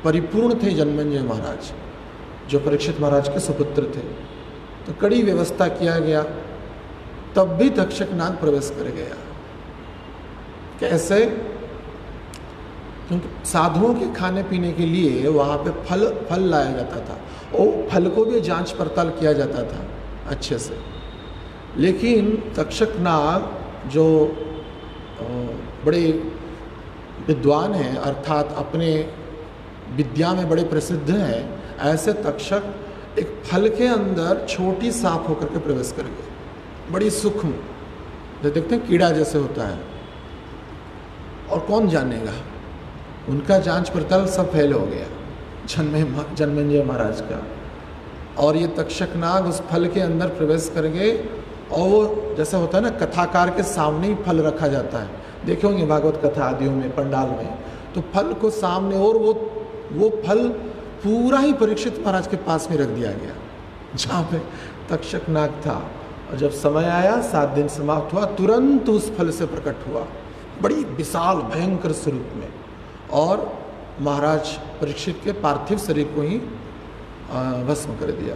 परिपूर्ण थे जन्मेंजय महाराज, जो परीक्षित महाराज के सुपुत्र थे। तो कड़ी व्यवस्था किया गया, तब भी तक्षक नाग प्रवेश कर गया। कैसे? क्योंकि साधुओं के खाने पीने के लिए वहाँ पे फल लाया जाता था, और फल को भी जांच पड़ताल किया जाता था अच्छे से। लेकिन तक्षक नाग जो बड़े विद्वान हैं, अर्थात अपने विद्या में बड़े प्रसिद्ध हैं, ऐसे तक्षक एक फल के अंदर छोटी सांप होकर के प्रवेश कर गए, बड़ी सूक्ष्म, जो देखते हैं कीड़ा जैसे होता है, और कौन जानेगा। उनका जांच पड़ताल सब फेल हो गया जन्मेंजय महाराज का। और ये तक्षक नाग उस फल के अंदर प्रवेश कर गए, और वो जैसे होता है ना, कथाकार के सामने ही फल रखा जाता है, देखे होंगे भागवत कथा आदियों में, पंडाल में, तो फल को सामने, और वो फल पूरा ही परीक्षित महाराज के पास में रख दिया गया जहाँ पे तक्षक नाग था। और जब समय आया, 7 दिन समाप्त हुआ, तुरंत उस फल से प्रकट हुआ, बड़ी विशाल भयंकर स्वरूप में, और महाराज परीक्षित के पार्थिव शरीर को ही भस्म कर दिया।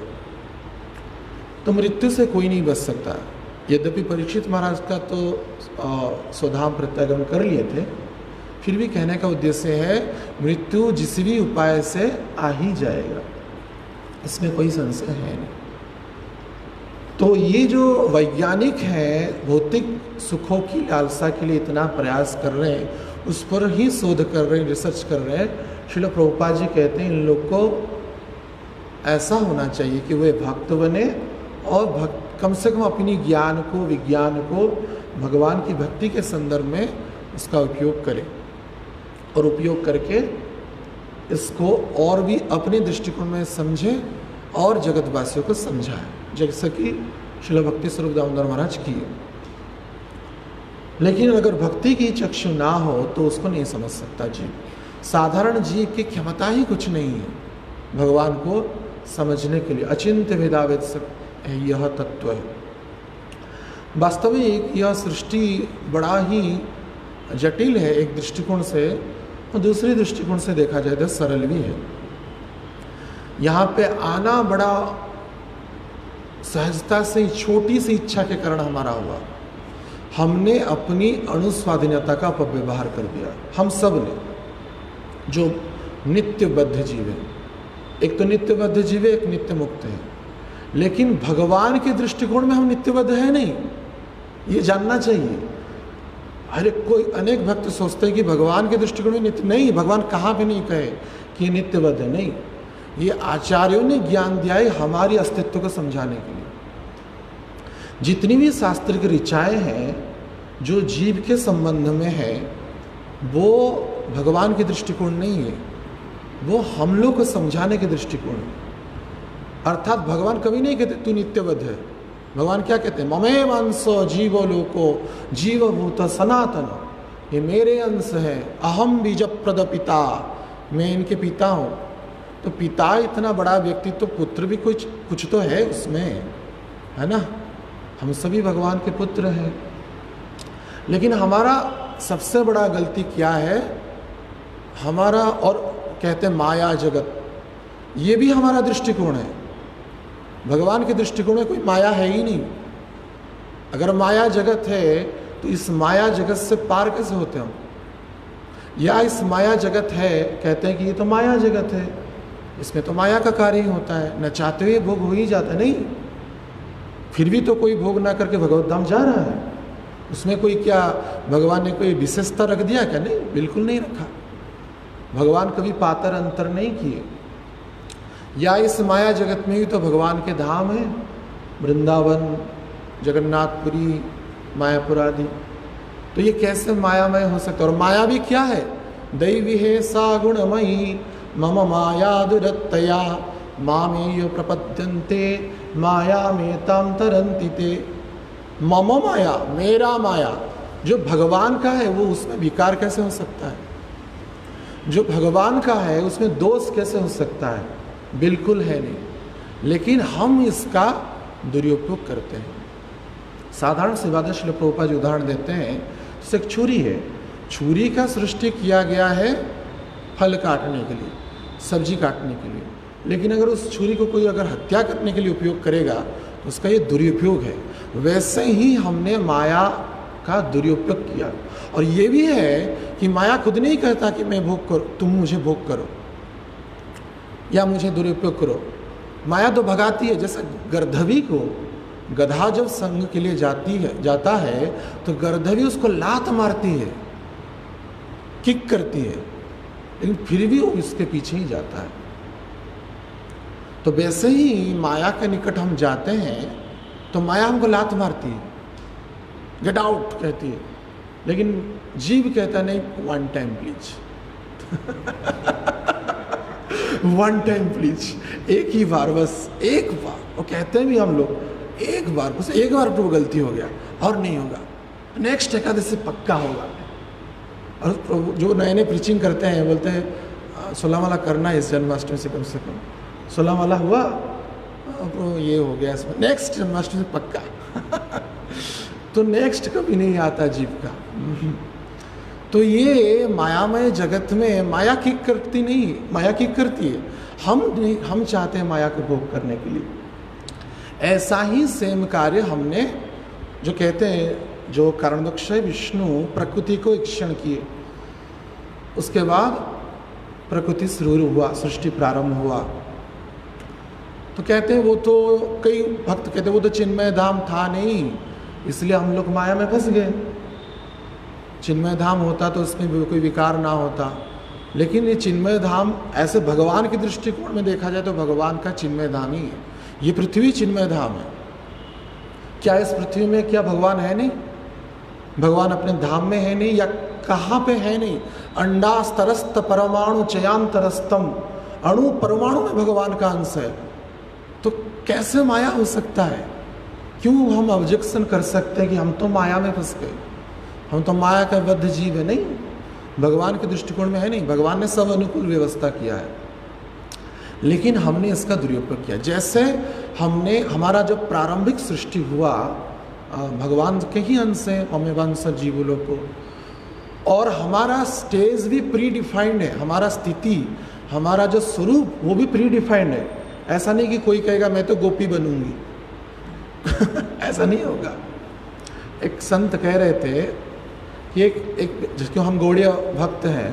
तो मृत्यु से कोई नहीं बच सकता। यद्यपि परीक्षित महाराज का तो स्वधाम प्रत्यागमन कर लिए थे, फिर भी कहने का उद्देश्य है मृत्यु जिस भी उपाय से आ ही जाएगा, इसमें कोई संशय है नहीं। तो ये जो वैज्ञानिक हैं, भौतिक सुखों की लालसा के लिए इतना प्रयास कर रहे हैं, उस पर ही शोध कर रहे हैं, रिसर्च कर रहे हैं। श्रील प्रभुपाद जी कहते हैं इन लोग को ऐसा होना चाहिए कि वे भक्त बने और कम से कम अपनी ज्ञान को, विज्ञान को भगवान की भक्ति के संदर्भ में उसका उपयोग करें और उपयोग करके इसको और भी अपने दृष्टिकोण में समझें और जगतवासियों को समझाएं, जैसे कि श्रील भक्ति स्वरूप दामोदर महाराज किए। लेकिन अगर भक्ति की चक्षु ना हो तो उसको नहीं समझ सकता जीव। साधारण जीव की क्षमता ही कुछ नहीं है भगवान को समझने के लिए। अचिंत्य भेदावेद यह तत्व है। वास्तविक यह सृष्टि बड़ा ही जटिल है एक दृष्टिकोण से, और दूसरी दृष्टिकोण से देखा जाए तो सरल भी है। यहाँ पे आना बड़ा सहजता से, छोटी सी इच्छा के कारण हमारा हुआ। हमने अपनी अनुस्वाधीनता का अपव्यवहार कर दिया, हम सब ने, जो नित्यबद्ध जीव है। एक तो नित्यबद्ध जीव है, एक नित्य मुक्त है। लेकिन भगवान के दृष्टिकोण में हम नित्यबद्ध है नहीं, ये जानना चाहिए। हर एक कोई, अनेक भक्त सोचते हैं कि भगवान के दृष्टिकोण में नित्य नहीं। भगवान कहाँ पे नहीं कहे कि ये नित्यबद्ध है, नहीं। ये आचार्यों ने ज्ञान दिया है हमारी अस्तित्व को समझाने के लिए। जितनी भी शास्त्र की ऋचाएँ हैं जो जीव के संबंध में है, वो भगवान के दृष्टिकोण नहीं है, वो हम लोग को समझाने के दृष्टिकोण है। अर्थात भगवान कभी नहीं कहते तू नित्यबद्ध है। भगवान क्या कहते हैं? ममेव अंशो जीवो लोको जीवभूत सनातन, ये मेरे अंश है। अहम बीजप्रद पिता, मैं इनके पिता हूँ। तो पिता इतना बड़ा व्यक्ति, तो पुत्र भी कुछ तो है उसमें, है ना। हम सभी भगवान के पुत्र हैं। लेकिन हमारा सबसे बड़ा गलती क्या है? हमारा, और कहते हैं माया जगत, ये भी हमारा दृष्टिकोण है। भगवान के दृष्टिकोण में कोई माया है ही नहीं। अगर माया जगत है तो इस माया जगत से पार कैसे होते हम? या इस माया जगत है, कहते हैं कि ये तो माया जगत है, इसमें तो माया का कार्य ही होता है, न चाहते हुए भोग हो ही जाता है। नहीं, फिर भी तो कोई भोग ना करके भगवत धाम जा रहा है। उसमें कोई क्या भगवान ने कोई विशेषता रख दिया क्या? नहीं, बिल्कुल नहीं रखा। भगवान कभी पातर अंतर नहीं किए। या इस माया जगत में भी तो भगवान के धाम है, वृंदावन, जगन्नाथपुरी, मायापुर आदि। तो ये कैसे मायामय हो सकता है? और माया भी क्या है? दैवी है सा गुणमयी मम माया दुरत्तया मामेय प्रपद्यन्ते माया में ताम तरन्ति ते। मम माया, मेरा माया, जो भगवान का है वो उसमें विकार कैसे हो सकता है? जो भगवान का है उसमें दोष कैसे हो सकता है? बिल्कुल है नहीं। लेकिन हम इसका दुरुपयोग करते हैं। साधारण सी बात है, श्रील प्रभुपाद जी उदाहरण देते हैं। जैसे एक छुरी है, छुरी का सृष्टि किया गया है फल काटने के लिए, सब्जी काटने के लिए। लेकिन अगर उस छुरी को कोई अगर हत्या करने के लिए उपयोग करेगा तो उसका ये दुरुपयोग है। वैसे ही हमने माया का दुरुपयोग किया। और ये भी है कि माया खुद नहीं कहता कि मैं भोग करो, तुम मुझे भोग करो या मुझे दुरुपयोग करो। माया तो भगाती है। जैसे गर्दभी को, गधा जब संग के लिए जाता है तो गर्दभी उसको लात मारती है, किक करती है, लेकिन फिर भी वो इसके पीछे ही जाता है। तो वैसे ही माया के निकट हम जाते हैं तो माया हमको लात मारती है, गेट आउट कहती है। लेकिन जीव कहता नहीं, one time please one time please, एक ही बार, बस एक बार। वो कहते हैं भी हम लोग, एक बार, बस एक बार तो गलती हो गया और नहीं होगा, नेक्स्ट एकादशी पक्का होगा। और जो नए नए प्रीचिंग करते हैं बोलते हैं 16 माला करना है इस जन्माष्टमी से, कम से कम 16 माला हुआ, अब ये हो गया, इसमें नेक्स्ट जन्माष्टमी से पक्का तो नेक्स्ट कभी नहीं आता जीव का। तो ये मायामय जगत में माया किक करती नहीं, माया किक करती है। हम चाहते हैं माया को भोग करने के लिए। ऐसा ही सेम कार्य हमने, जो कहते हैं, जो कारणोक्षय विष्णु प्रकृति को ईक्षण किए, उसके बाद प्रकृति शुरू हुआ, सृष्टि प्रारंभ हुआ। तो कहते हैं वो तो, कई भक्त कहते हैं वो तो चिन्मय धाम था नहीं, इसलिए हम लोग माया में फंस गए। चिन्मय धाम होता तो उसमें कोई विकार ना होता, लेकिन ये चिन्मय धाम ऐसे भगवान के दृष्टिकोण में देखा जाए तो भगवान का चिन्मय धाम ही है। ये पृथ्वी चिन्मय धाम है। क्या इस पृथ्वी में क्या भगवान है नहीं? भगवान अपने धाम में है नहीं या कहाँ पे है नहीं? अंडास्तरस्त परमाणु चयांतरस्तम, अणु परमाणु में भगवान का अंश है। तो कैसे माया हो सकता है? क्यों हम ऑब्जेक्शन कर सकते हैं कि हम तो माया में फंस गए, हम तो माया का बद्ध जीव है? नहीं, भगवान के दृष्टिकोण में है नहीं। भगवान ने सब अनुकूल व्यवस्था किया है, लेकिन हमने इसका दुरुपयोग किया। जैसे हमने हमारा जो प्रारंभिक सृष्टि हुआ भगवान के ही अंश है, हमें वंश जीवों को, और हमारा स्टेज भी प्री डिफाइंड है, हमारा स्थिति, हमारा जो स्वरूप वो भी प्री डिफाइंड है। ऐसा नहीं कि कोई कहेगा मैं तो गोपी बनूंगी ऐसा नहीं होगा। एक संत कह रहे थे कि एक जिसको हम गौड़ीय भक्त हैं,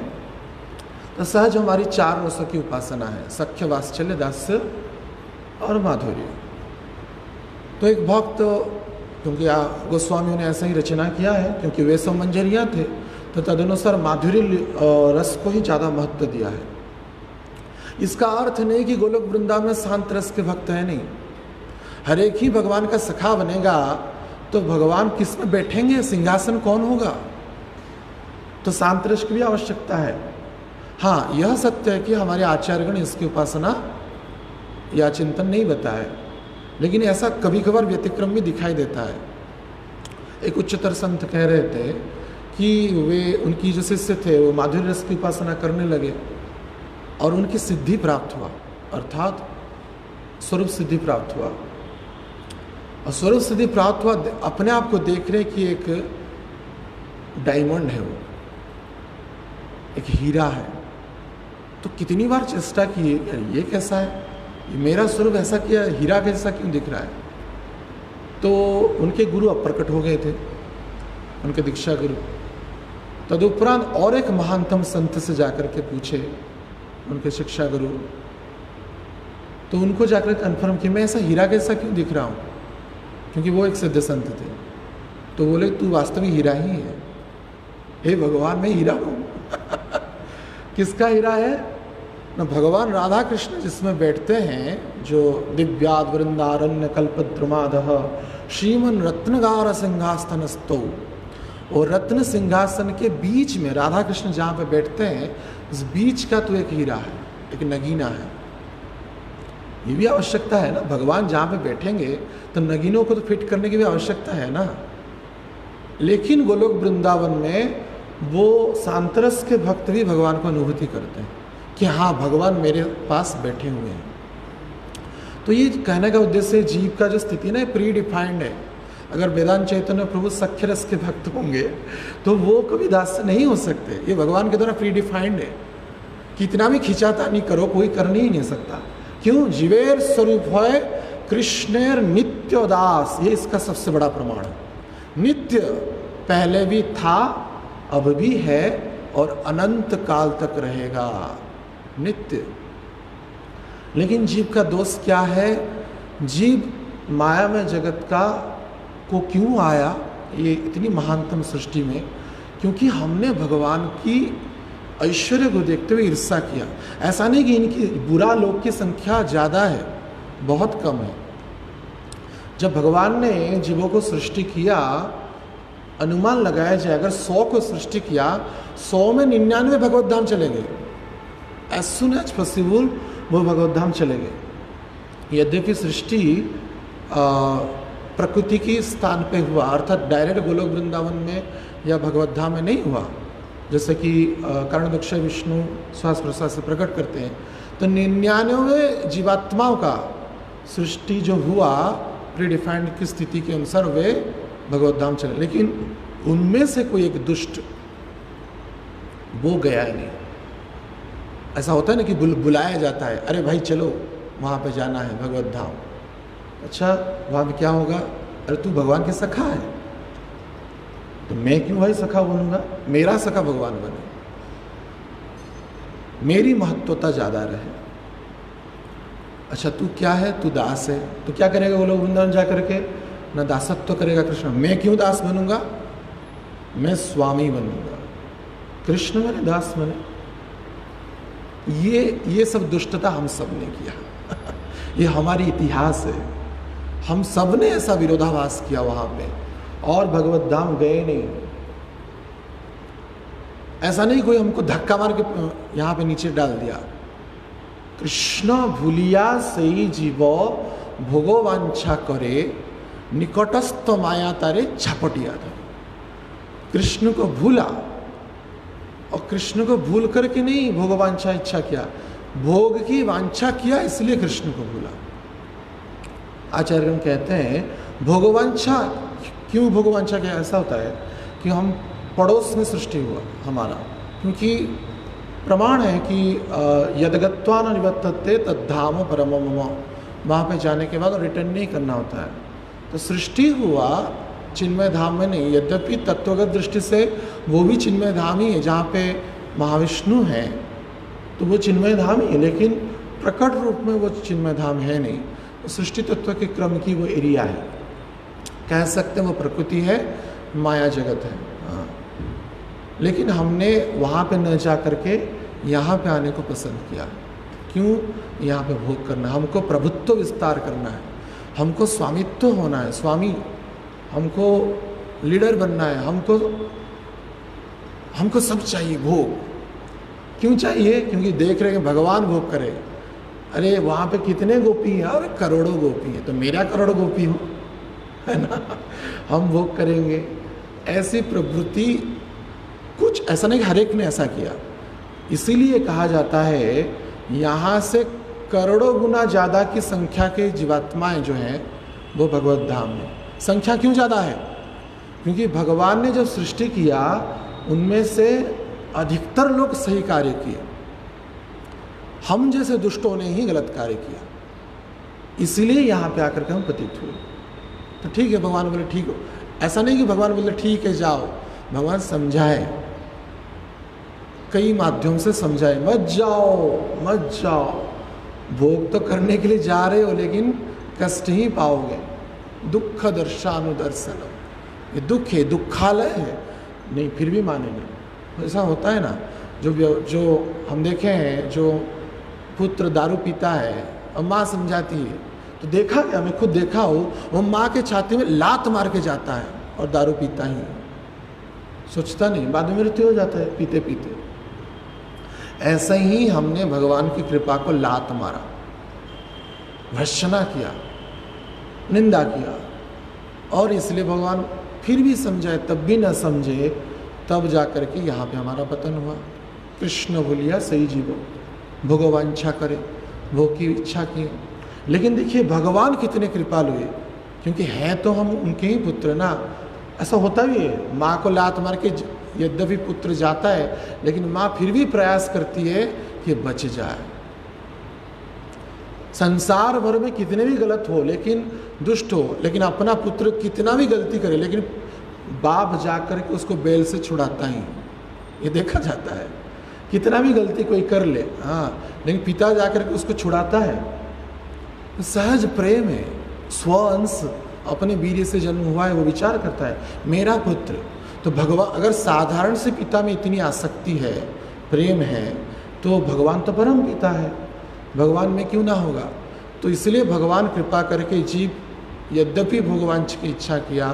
तो सहज हमारी 4 रसों की उपासना है, सख्य, वात्सल्य, दास्य और माधुर्य। तो एक भक्त, क्योंकि गोस्वामियों ने ऐसा ही रचना किया है, क्योंकि वे सब मंजरियाँ थे, तो तदनुसार माधुर्य रस को ही ज़्यादा महत्व दिया है। इसका अर्थ नहीं कि गोलोक वृंदावन में शांत रस के भक्त है, नहीं। हर एक ही भगवान का सखा बनेगा तो भगवान किस में बैठेंगे, सिंहासन कौन होगा? तो शांत रस की भी आवश्यकता है। हाँ, यह सत्य है कि हमारे आचार्यगण इसकी उपासना या चिंतन नहीं बताए, लेकिन ऐसा कभी कभार व्यतिक्रम भी दिखाई देता है। एक उच्चतर संत कह रहे थे कि वे, उनकी जो शिष्य थे वो माधुर्य रस की उपासना करने लगे और उनकी सिद्धि प्राप्त हुआ, अर्थात स्वरूप सिद्धि प्राप्त हुआ। और स्वरूप सिद्धि प्राप्त हुआ, अपने आप को देख रहे कि एक डायमंड है, वो एक हीरा है। तो कितनी बार चेष्टा की, ये कैसा है, ये मेरा स्वरूप ऐसा किया, हीरा कैसा क्यों दिख रहा है? तो उनके गुरु अप्रकट हो गए थे, उनके दीक्षा गुरु। तदुपरांत और एक महानतम संत से जाकर के पूछे, उनके शिक्षा गुरु, तो उनको जाकर कन्फर्म किया मैं ऐसा हीरा कैसा क्यों दिख रहा हूँ, क्योंकि वो एक सिद्ध संत थे। तो बोले तू वास्तविक हीरा ही है। हे भगवान, मैं हीरा हूँ किसका हीरा है? न भगवान राधा कृष्ण जिसमें बैठते हैं, जो दिव्याद वृंदारण्य कल्पद्रुमादः श्रीमन रत्नगार सिंहासनस्थो, और रत्न सिंहासन के बीच में राधा कृष्ण जहाँ पे बैठते हैं, उस बीच का तो एक हीरा है, एक नगीना है। ये भी आवश्यकता है ना, भगवान जहाँ पे बैठेंगे तो नगीनों को तो फिट करने की भी आवश्यकता है ना। लेकिन गोलोक वृंदावन में वो सांतरस के भक्त भी भगवान को अनुभूति करते हैं कि हाँ, भगवान मेरे पास बैठे हुए हैं। तो ये कहने का उद्देश्य जीव का जो स्थिति ना प्री डिफाइंड है। अगर वेदांत चैतन्य प्रभु सख्य रस के भक्त होंगे तो वो कभी दास नहीं हो सकते। ये भगवान के द्वारा प्री डिफाइंड है, कितना भी खिंचातानी करो कोई कर ही नहीं सकता। क्यों? जीवेर स्वरूप है कृष्णेर नित्य दास, ये इसका सबसे बड़ा प्रमाण है। नित्य पहले भी था, अब भी है और अनंत काल तक रहेगा, नित्य। लेकिन जीव का दोष क्या है? जीव माया में जगत का को क्यों आया ये इतनी महानतम सृष्टि में? क्योंकि हमने भगवान की ऐश्वर्य को देखते हुए ईर्ष्या किया। ऐसा नहीं कि इनकी बुरा लोग की संख्या ज़्यादा है, बहुत कम है। जब भगवान ने जीवों को सृष्टि किया, अनुमान लगाया जाए अगर 100 को सृष्टि किया, 100 में 99 भगवत धाम चले गए। एज सुन एज पॉसिबल वो भगवत धाम चले गए। यद्यपि सृष्टि प्रकृति की स्थान पे हुआ, अर्थात डायरेक्ट गोलोक वृंदावन में या भगवत धाम में नहीं हुआ, जैसे कि कारण दक्ष विष्णु श्वास प्रश्वास से प्रकट करते हैं। तो 99 जीवात्माओं का सृष्टि जो हुआ प्रीडिफाइंड की स्थिति के अनुसार वे भगवत धाम चले, लेकिन उनमें से कोई एक दुष्ट वो गया नहीं। ऐसा होता है ना कि बुलाया जाता है, अरे भाई चलो वहाँ पे जाना है भगवत धाम। अच्छा, वहाँ पे क्या होगा? अरे तू भगवान के सखा है, तो मैं क्यों भाई सखा बनूंगा? मेरा सखा भगवान बने, मेरी महत्वता ज़्यादा रहे। अच्छा तू क्या है? तू दास है, तो क्या करेगा वो लोग वृंदावन जा करके? न दासत्व करेगा कृष्ण, मैं क्यों दास बनूंगा? मैं स्वामी बनूंगा। कृष्ण मैंने दास बने। ये सब दुष्टता हम सब ने किया। ये हमारी इतिहास है। हम सब ने ऐसा विरोधाभास किया वहां पे, और भगवत धाम गए नहीं। ऐसा नहीं कोई हमको धक्का मार के यहाँ पे नीचे डाल दिया। कृष्ण भूलिया सही जीव भोगो वांछा करे, निकटस्थ माया तारे झपटिया था। कृष्ण को भूला, और कृष्ण को भूल करके नहीं भोग वांछा इच्छा किया, भोग की वांछा किया, इसलिए कृष्ण को भूला। आचार्य कहते हैं भोगवांछा क्यों भोगवांछा क्या? ऐसा होता है कि हम पड़ोस में सृष्टि हुआ हमारा, क्योंकि प्रमाण है कि यदगत्वा न निवर्तते तद्धाम परम मम, वहाँ पे जाने के बाद रिटर्न नहीं करना होता है। तो सृष्टि हुआ चिन्मय धाम में नहीं, यद्यपि तत्वगत दृष्टि से वो भी चिन्मय धाम ही है, जहाँ पे महाविष्णु हैं तो वो चिन्मय धाम ही है, लेकिन प्रकट रूप में वो चिन्मय धाम है नहीं। तो सृष्टि तत्व के क्रम की वो एरिया है, कह सकते हैं वो प्रकृति है, माया जगत है। हाँ, लेकिन हमने वहाँ पे न जा करके यहाँ पे आने को पसंद किया। क्यों? यहाँ पे भोग करना, हमको प्रभुत्व विस्तार करना है, हमको स्वामित्व होना है, स्वामी, हमको लीडर बनना है, हमको सब चाहिए। भोग क्यों चाहिए? क्योंकि देख रहे हैं भगवान भोग करे। अरे वहाँ पे कितने गोपी हैं? अरे करोड़ों गोपी हैं, तो मेरा करोड़ गोपी हो, है ना, हम भोग करेंगे। ऐसी प्रवृत्ति, कुछ ऐसा नहीं हर एक ने ऐसा किया। इसीलिए कहा जाता है यहाँ से करोड़ों गुना ज़्यादा की संख्या के जीवात्माएं जो हैं वो भगवत धाम में। संख्या क्यों ज़्यादा है? क्योंकि भगवान ने जब सृष्टि किया उनमें से अधिकतर लोग सही कार्य किए, हम जैसे दुष्टों ने ही गलत कार्य किया, इसीलिए यहाँ पे आकर के हम पतित हुए। तो ठीक है, भगवान बोले ठीक हो। ऐसा नहीं कि भगवान बोले ठीक है जाओ, भगवान समझाए, कई माध्यम से समझाए, मत जाओ, भोग तो करने के लिए जा रहे हो लेकिन कष्ट ही पाओगे। दुख दर्शानुदर्शनम, ये दुख है, दुखालय है, नहीं फिर भी मानेंगे। ऐसा होता है ना, जो हम देखे हैं, जो पुत्र दारू पीता है और माँ समझाती है, तो देखा क्या, मैं खुद देखा हूँ, वो माँ के छाती में लात मार के जाता है और दारू पीता ही, सोचता नहीं, बाद में मृत्यु हो जाता है पीते पीते। ऐसा ही हमने भगवान की कृपा को लात मारा, भर्त्सना किया, निंदा किया, और इसलिए भगवान फिर भी समझाए, तब भी न समझे, तब जाकर के यहाँ पे हमारा पतन हुआ। कृष्ण भूलिया सही जीवो भोगवांछा करे, भोग की इच्छा की। लेकिन देखिए भगवान कितने कृपालु है, क्योंकि हैं तो हम उनके ही पुत्र ना। ऐसा होता भी है, माँ को लात मार के यद्यपि पुत्र जाता है, लेकिन माँ फिर भी प्रयास करती है कि बच जाए। संसार भर में कितने भी गलत हो, लेकिन दुष्ट हो, लेकिन अपना पुत्र कितना भी गलती करे, लेकिन बाप जाकर के उसको बेल से छुड़ाता ही, ये देखा जाता है। कितना भी गलती कोई कर ले, हाँ, लेकिन पिता जाकर के उसको छुड़ाता है। तो सहज प्रेम है, स्वअंश अपने वीर्य से जन्म हुआ है, वो विचार करता है मेरा पुत्र। तो भगवान, अगर साधारण से पिता में इतनी आसक्ति है, प्रेम है, तो भगवान तो परम पिता है, भगवान में क्यों ना होगा। तो इसलिए भगवान कृपा करके जीव यद्यपि भोगवांछ की इच्छा किया,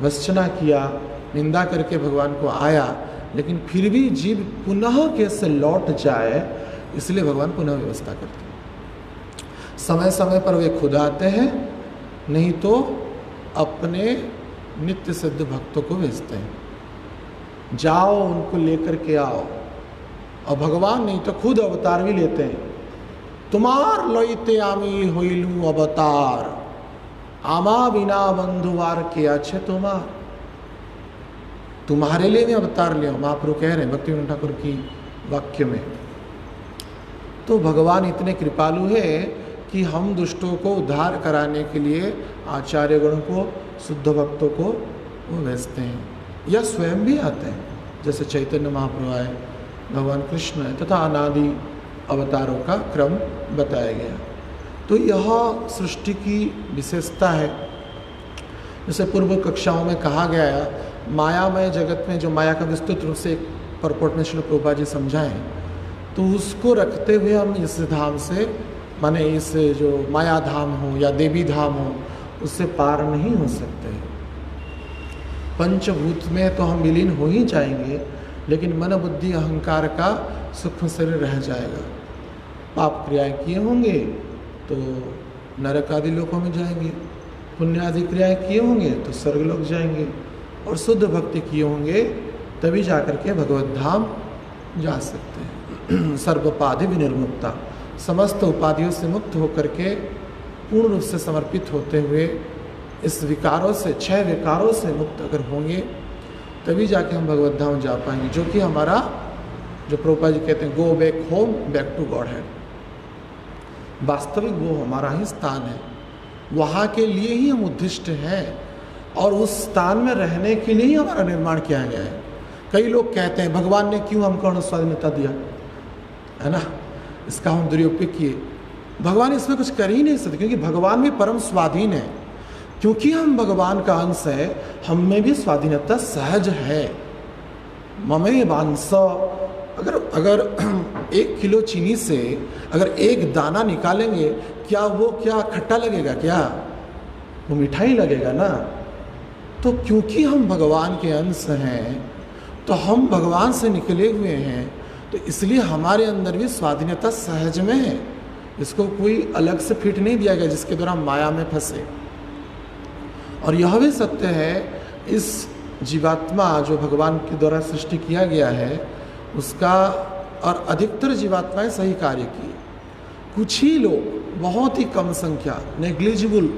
भर्त्सना किया, निंदा करके भगवान को आया, लेकिन फिर भी जीव पुनः कैसे लौट जाए, इसलिए भगवान पुनः व्यवस्था करते हैं। समय समय पर वे खुद आते हैं, नहीं तो अपने नित्य सिद्ध भक्तों को भेजते हैं, जाओ उनको लेकर के आओ। और भगवान नहीं तो खुद अवतार भी लेते हैं। तुम्हार लइते आमी होइलू अवतार, आमा बिना बंधुवार के अच्छे तुम्हारे लिए मैं अवतार ले, महाप्रभु कह रहे हैं भक्तिविनोद ठाकुर की वाक्य में। तो भगवान इतने कृपालु है कि हम दुष्टों को उद्धार कराने के लिए आचार्यगण को, शुद्ध भक्तों को वो भेजते हैं, या स्वयं भी आते हैं, जैसे चैतन्य महाप्रभु आए, भगवान कृष्ण है, तथा अनादि अवतारों का क्रम बताया गया। तो यह सृष्टि की विशेषता है। जैसे पूर्व कक्षाओं में कहा गया मायामय जगत में जो माया का विस्तृत रूप से एक परपोर्ट में श्रील प्रभुपाद जी समझाएं, तो उसको रखते हुए हम इस धाम से, माने इस जो माया धाम हो या देवी धाम हो, उससे पार नहीं हो सकते। पंचभूत में तो हम विलीन हो ही जाएंगे, लेकिन मन बुद्धि अहंकार का सूक्ष्म शरीर रह जाएगा। पाप क्रियाएं किए होंगे तो नरक आदि लोकों में जाएंगे, पुण्य आदि क्रियाएं किए होंगे तो स्वर्ग लोक जाएंगे, और शुद्ध भक्ति किए होंगे तभी जाकर के भगवत धाम जा सकते हैं। सर्वोपाधि विनिर्मुक्ता, समस्त उपाधियों से मुक्त होकर के पूर्ण रूप से समर्पित होते हुए इस विकारों से, 6 विकारों से मुक्त अगर होंगे तभी जाके हम भगवत धाम जा पाएंगे, जो कि हमारा, जो प्रभुपाद जी कहते हैं, go back home, back to God है। वास्तविक वो हमारा ही स्थान है, वहाँ के लिए ही हम उद्दिष्ट हैं, और उस स्थान में रहने के लिए ही हमारा निर्माण किया गया है। कई लोग कहते हैं भगवान ने क्यों हमको अनुस्वाधीनता दिया, है ना, इसका हम दुरुपयोग किए। भगवान इसमें कुछ कर ही नहीं सकते, क्योंकि भगवान भी परम स्वाधीन है। क्योंकि हम भगवान का अंश है, हम में भी स्वाधीनता सहज है। ममे वांस, अगर 1 किलो चीनी से अगर 1 दाना निकालेंगे, क्या वो क्या खट्टा लगेगा, क्या वो मिठाई लगेगा ना। तो क्योंकि हम भगवान के अंश हैं, तो हम भगवान से निकले हुए हैं, तो इसलिए हमारे अंदर भी स्वाधीनता सहज में है। इसको कोई अलग से फिट नहीं दिया गया जिसके द्वारा हम माया में फंसे। और यह भी सत्य है, इस जीवात्मा जो भगवान के द्वारा सृष्टि किया गया है उसका, और अधिकतर जीवात्माएं सही कार्य की, कुछ ही लोग, बहुत ही कम संख्या, नेग्लिजिबल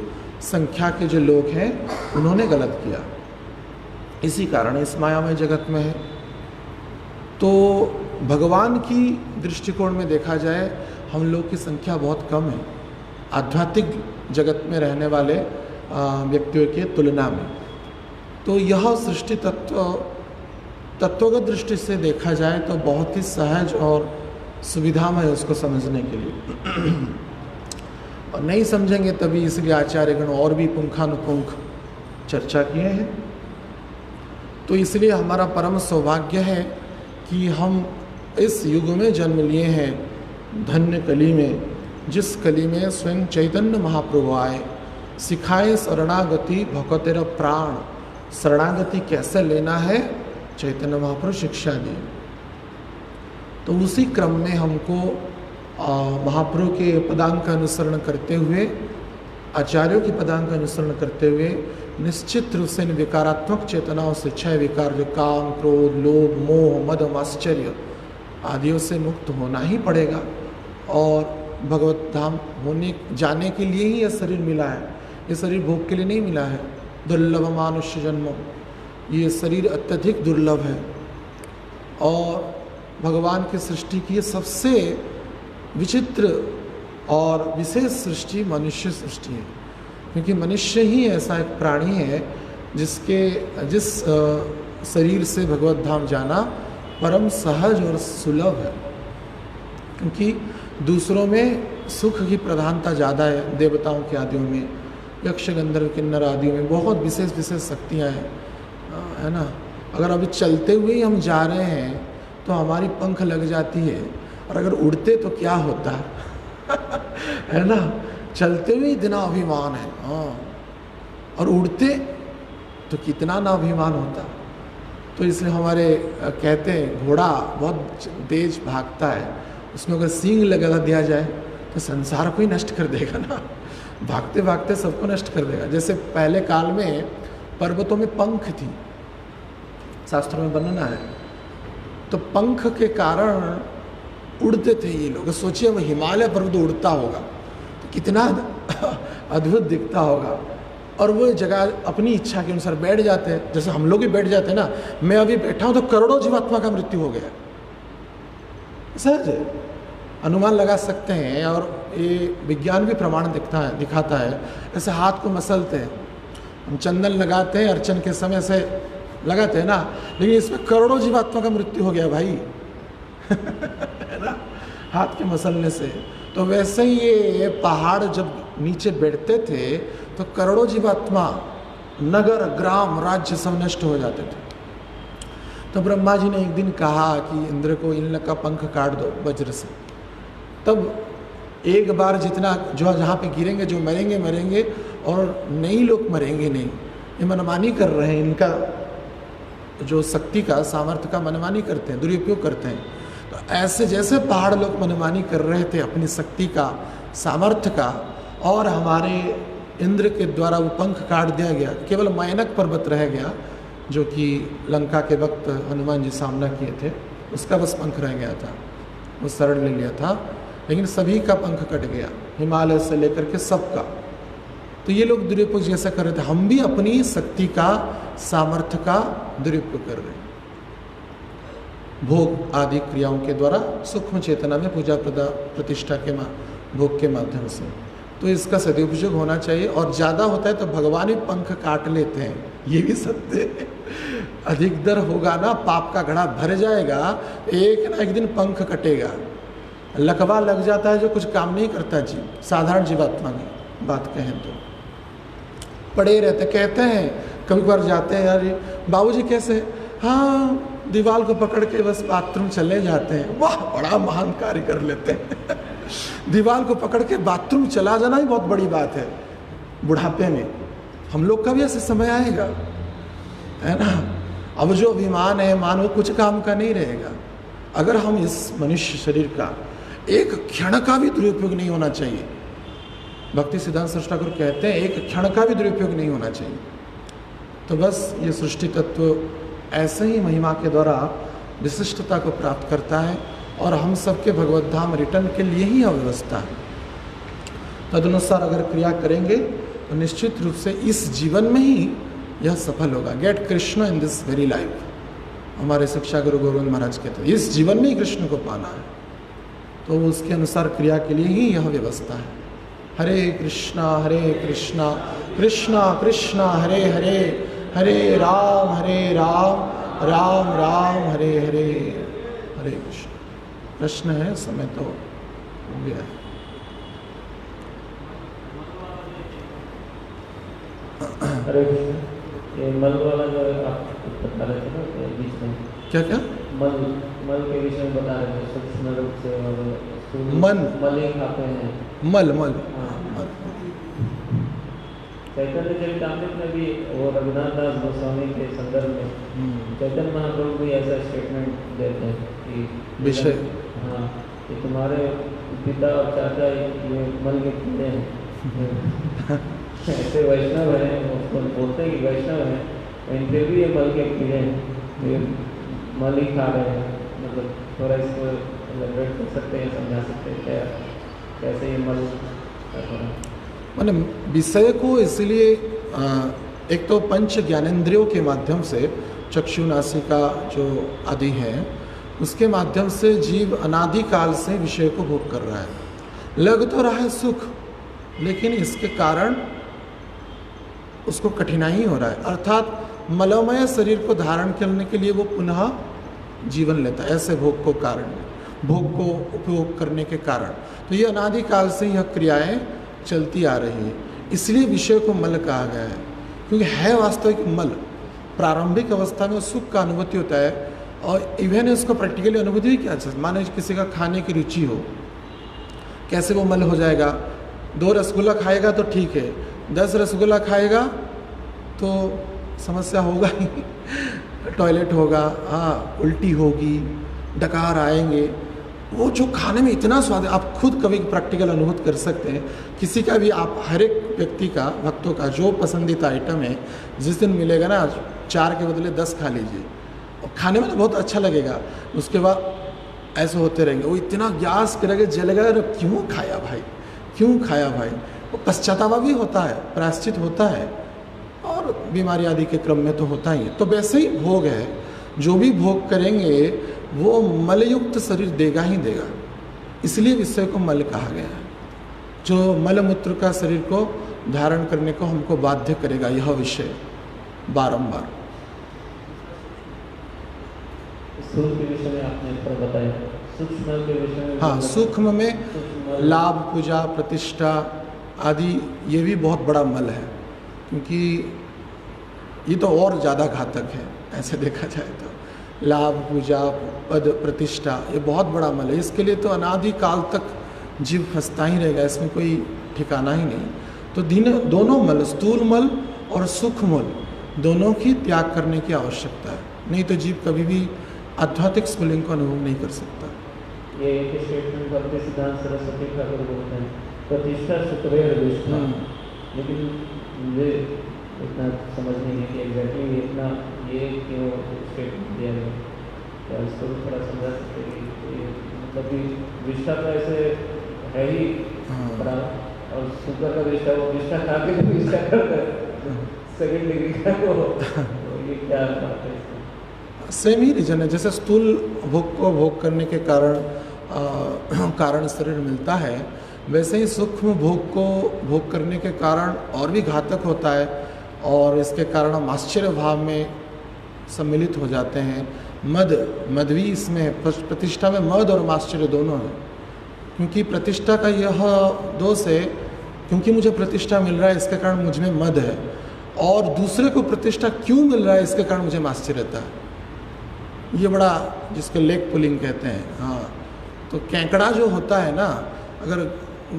संख्या के जो लोग हैं, उन्होंने गलत किया। इसी कारण इस मायामय जगत में है। तो भगवान की दृष्टिकोण में देखा जाए, हम लोग की संख्या बहुत कम है आध्यात्मिक जगत में रहने वाले व्यक्तियों की तुलना में। तो यह सृष्टि तत्वगत दृष्टि से देखा जाए तो बहुत ही सहज और सुविधामय है उसको समझने के लिए। और नहीं समझेंगे तभी, इसलिए आचार्यगण और भी पुंखानुपुंख चर्चा किए हैं। तो इसलिए हमारा परम सौभाग्य है कि हम इस युग में जन्म लिए हैं, धन्य कली में, जिस कली में स्वयं चैतन्य महाप्रभु आए, सिखाए शरणागति भगवतेर प्राण। शरणागति कैसे लेना है, चैतन्य महाप्रभु शिक्षा दी। तो उसी क्रम में हमको महाप्रभु के पदांक का अनुसरण करते हुए, आचार्यों के पदांक का अनुसरण करते हुए, निश्चित रूप से विकारात्मक चेतनाओं से, 6 विकार जो काम, क्रोध, लोभ, मोह, मद, आश्चर्य आदियों से मुक्त होना ही पड़ेगा। और भगवत धाम होने जाने के लिए ही यह शरीर मिला है। ये शरीर भोग के लिए नहीं मिला है। दुर्लभ मानुष्य जन्म, ये शरीर अत्यधिक दुर्लभ है। और भगवान की सृष्टि की सबसे विचित्र और विशेष सृष्टि मनुष्य सृष्टि है, क्योंकि मनुष्य ही ऐसा एक प्राणी है जिस शरीर से भगवत धाम जाना परम सहज और सुलभ है। क्योंकि दूसरों में सुख की प्रधानता ज़्यादा है, देवताओं के आदियों में, यक्ष गंधर्व किन्नर आदियों में बहुत विशेष विशेष शक्तियाँ हैं, है ना। अगर अभी चलते हुए ही हम जा रहे हैं तो हमारी पंख लग जाती है, और अगर उड़ते तो क्या होता है ना। चलते हुए इतना अभिमान है, हाँ, और उड़ते तो कितना ना अभिमान होता। तो इसलिए हमारे कहते हैं घोड़ा बहुत तेज भागता है, उसमें अगर सींग लगा दिया जाए तो संसार को ही नष्ट कर देगा ना, भागते भागते सबको नष्ट कर देगा। जैसे पहले काल में पर्वतों में पंख थी, शास्त्रों में वर्णना है, तो पंख के कारण उड़ते थे ये लोग। सोचिए वो हिमालय पर्वत उड़ता होगा तो कितना अद्भुत दिखता होगा। और वो जगह अपनी इच्छा के अनुसार बैठ जाते हैं, जैसे हम लोग भी बैठ जाते हैं ना। मैं अभी बैठा हूँ तो करोड़ों जीवात्मा का मृत्यु हो गया, सहज है, अनुमान लगा सकते हैं। और ये विज्ञान भी प्रमाण दिखाता है। ऐसे हाथ को मसलते हैं, हम चंदन लगाते हैं अर्चन के समय से लगाते हैं ना, लेकिन इसमें करोड़ों जीवात्मा का मृत्यु हो गया भाई है ना, हाथ के मसलने से। तो वैसे ही ये पहाड़ जब नीचे बैठते थे तो करोड़ों जीवात्मा नगर ग्राम राज्य सब नष्ट हो जाते थे। तो ब्रह्मा जी ने एक दिन कहा कि इंद्र को इन लोग का पंख काट दो वज्र से। तब एक बार जितना जो जहाँ पे गिरेंगे, जो मरेंगे मरेंगे और नई लोग मरेंगे नहीं। ये मनमानी कर रहे हैं, इनका जो शक्ति का सामर्थ्य का मनमानी करते हैं, दुरुपयोग करते हैं। तो ऐसे जैसे पहाड़ लोग मनमानी कर रहे थे अपनी शक्ति का, सामर्थ्य का, और हमारे इंद्र के द्वारा वो पंख काट दिया गया, केवल मैनक पर्वत रह गया जो कि लंका के वक्त हनुमान जी सामना किए थे, उसका बस पंख रह गया था, वो शरण ले लिया था। लेकिन सभी का पंख कट गया, हिमालय से लेकर के सबका। तो ये लोग दुरुपयोग जैसा कर रहे थे, हम भी अपनी शक्ति का, सामर्थ्य का दुरुपयोग कर रहे हैं भोग आदि क्रियाओं के द्वारा, सूक्ष्म चेतना में पूजा प्रतिष्ठा के भोग के माध्यम से। तो इसका सदुपयोग होना चाहिए। और ज़्यादा होता है तो भगवान ही पंख काट लेते हैं, ये भी सत्य है। अधिक दर होगा ना, पाप का घड़ा भर जाएगा, एक ना एक दिन पंख कटेगा। लकवा लग जाता है जो कुछ काम नहीं करता जी, साधारण जीवात्मा की बात कहें तो पड़े रहते। कहते हैं कभी बार जाते हैं, यार बाबूजी कैसे, हाँ दीवार को पकड़ के बस बाथरूम चले जाते हैं। वाह, बड़ा महान कार्य कर लेते हैं। दीवार को पकड़ के बाथरूम चला जाना ही बहुत बड़ी बात है। बुढ़ापे में हम लोग का भी ऐसे समय आएगा, है ना। अब जो अभिमान है, मानो कुछ काम का नहीं रहेगा। अगर हम इस मनुष्य शरीर का एक क्षण का भी दुरुपयोग नहीं होना चाहिए। भक्ति सिद्धांत सरस्वती ठाकुर कहते हैं एक क्षण का भी दुरुपयोग नहीं होना चाहिए। तो बस ये सृष्टि तत्व ऐसे ही महिमा के द्वारा विशिष्टता को प्राप्त करता है, और हम सबके भगवत धाम रिटर्न के लिए ही अव्यवस्था है। तदनुसार अगर क्रिया करेंगे तो निश्चित रूप से इस जीवन में ही यह सफल होगा। Get Krishna in this very life, हमारे शिक्षा गुरु गोविंद महाराज कहते हैं इस जीवन में ही कृष्ण को पाना है। तो उसके अनुसार क्रिया के लिए ही यह व्यवस्था है। हरे कृष्णा कृष्णा कृष्णा हरे हरे, हरे राम राम राम हरे हरे, हरे कृष्ण। प्रश्न है, समय तो हो गया है। अरे ये मल वाला जो आप बता रहे थे ना बीच में, क्या क्या मल के विषय में बता रहे थे, सूक्ष्म रूप से और मल ही खाते हैं। मल चैतन्य चरितामृत में भी वो रघुनाथ दास गोस्वामी के संदर्भ में चैतन्य महाप्रभु भी ऐसा स्टेटमेंट देते हैं कि विषय, हाँ, कि तुम्हारे पिता और चाचा ये मल के कीड़े हैं। ऐसे वैष्णव हैं, उसको बोलते हैं कि वैष्णव हैं, लेकिन फिर भी ये मल के कीड़े हैं, ये मल ही खा रहे हैं। मतलब थोड़ा इसको एलैबोरेट कर सकते हैं, समझा सकते हैं क्या कैसे ये मल मैंने विषय को इसलिए एक तो पंच ज्ञानेंद्रियों के माध्यम से, चक्षु नासिका जो आदि है, उसके माध्यम से जीव अनादिकाल से विषय को भोग कर रहा है। लग तो रहा है सुख, लेकिन इसके कारण उसको कठिनाई हो रहा है। अर्थात मलमय शरीर को धारण करने के लिए वो पुनः जीवन लेता है, ऐसे भोग को कारण, भोग को उपयोग करने के कारण। तो ये अनादिकाल से यह क्रियाएं चलती आ रही है, इसलिए विषय को मल कहा गया है। क्योंकि है वास्तविक मल, प्रारंभिक अवस्था में सुख का अनुभूति होता है, और इवन उसको प्रैक्टिकली अनुभूति भी क्या चीज़, माने किसी का खाने की रुचि हो, कैसे वो मल हो जाएगा। 2 रसगुल्ला खाएगा तो ठीक है, 10 रसगुल्ला खाएगा तो समस्या होगा ही। टॉयलेट होगा, हाँ उल्टी होगी, डकार आएंगे। वो जो खाने में इतना स्वाद है, आप खुद कभी प्रैक्टिकल अनुभूत कर सकते हैं। किसी का भी आप, हर एक व्यक्ति का, भक्तों का जो पसंदीदा आइटम है, जिस दिन मिलेगा ना 4 के बदले 10 खा लीजिए, और खाने में तो बहुत अच्छा लगेगा। उसके बाद ऐसे होते रहेंगे, वो इतना गैस करेगा, जलेगा, क्यों खाया भाई, क्यों खाया भाई। वो पश्चाताप भी होता है, प्रायश्चित होता है, और बीमारी आदि के क्रम में तो होता ही है। तो वैसे ही भोग है, जो भी भोग करेंगे वो मलयुक्त शरीर देगा ही देगा, इसलिए विषय को मल कहा गया है। जो मलमूत्र का शरीर को धारण करने को हमको बाध्य करेगा यह विषय बारंबार। सूक्ष्म के विषय में आपने पर बताया, सूक्ष्म के विषय में, हाँ सूक्ष्म में लाभ, पूजा, प्रतिष्ठा आदि, ये भी बहुत बड़ा मल है। क्योंकि ये तो और ज़्यादा घातक है ऐसे देखा जाए तो। लाभ, पूजा, पद, प्रतिष्ठा, ये बहुत बड़ा मल है। इसके लिए तो अनादि काल तक जीव फंसता ही रहेगा, इसमें कोई ठिकाना ही नहीं। तो दोनों मल, स्थूल मल और सूक्ष्म मल, दोनों की त्याग करने की आवश्यकता है, नहीं तो जीव कभी भी आध्यात्मिक स्फुलिंग को अनुभव नहीं कर सकता। ये एक स्टेटमेंट भक्ति सिद्धांत सरस्वती ठाकुर बोलते हैं, प्रतिष्ठा सुखदेव विष्ठा। लेकिन मुझे इतना समझ नहीं है कि एग्जैक्टली इतना ये क्यों स्टेटमेंट दिया गया, क्या इसको भी थोड़ा समझा सकते हैं कि मतलब कि विष्ठा तो ऐसे है ही बराबर, और शुगर का विष्ठा वो विष्ठा खा के जो विष्ठा करता है सेकेंड डिग्री का, वो ये क्या बात है? सेम ही रीजन है। जैसे स्थूल भोग को भोग करने के कारण शरीर मिलता है, वैसे ही सूक्ष्म भोग को भोग करने के कारण और भी घातक होता है, और इसके कारण हम आश्चर्य भाव में सम्मिलित हो जाते हैं। मद भी इसमें, प्रतिष्ठा में मद और आश्चर्य दोनों है। क्योंकि प्रतिष्ठा का यह दोष है, क्योंकि मुझे प्रतिष्ठा मिल रहा है इसके कारण मुझ में मद है, और दूसरे को प्रतिष्ठा क्यों मिल रहा है इसके कारण मुझे आश्चर्यता है। ये बड़ा, जिसको लेग पुलिंग कहते हैं। हाँ, तो केंकड़ा जो होता है ना, अगर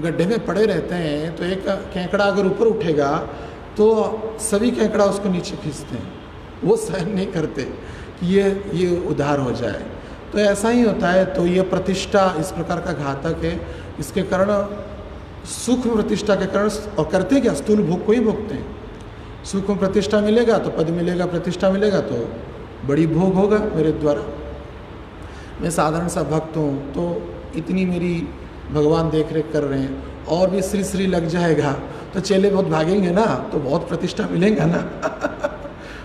गड्ढे में पड़े रहते हैं तो एक केंकड़ा अगर ऊपर उठेगा तो सभी केंकड़ा उसको नीचे खींचते हैं, वो सहन नहीं करते कि ये उधार हो जाए। तो ऐसा ही होता है। तो ये प्रतिष्ठा इस प्रकार का घातक है। इसके कारण सूक्ष्म प्रतिष्ठा के कारण, और करते क्या, स्थूल भोग को ही भोगते हैं। सूक्ष्म प्रतिष्ठा मिलेगा तो पद मिलेगा, प्रतिष्ठा मिलेगा तो बड़ी भोग होगा मेरे द्वारा। मैं साधारण सा भक्त हूँ तो इतनी मेरी भगवान देख रेख कर रहे हैं, और भी श्री श्री लग जाएगा तो चेले बहुत भागेंगे ना, तो बहुत प्रतिष्ठा मिलेगा ना।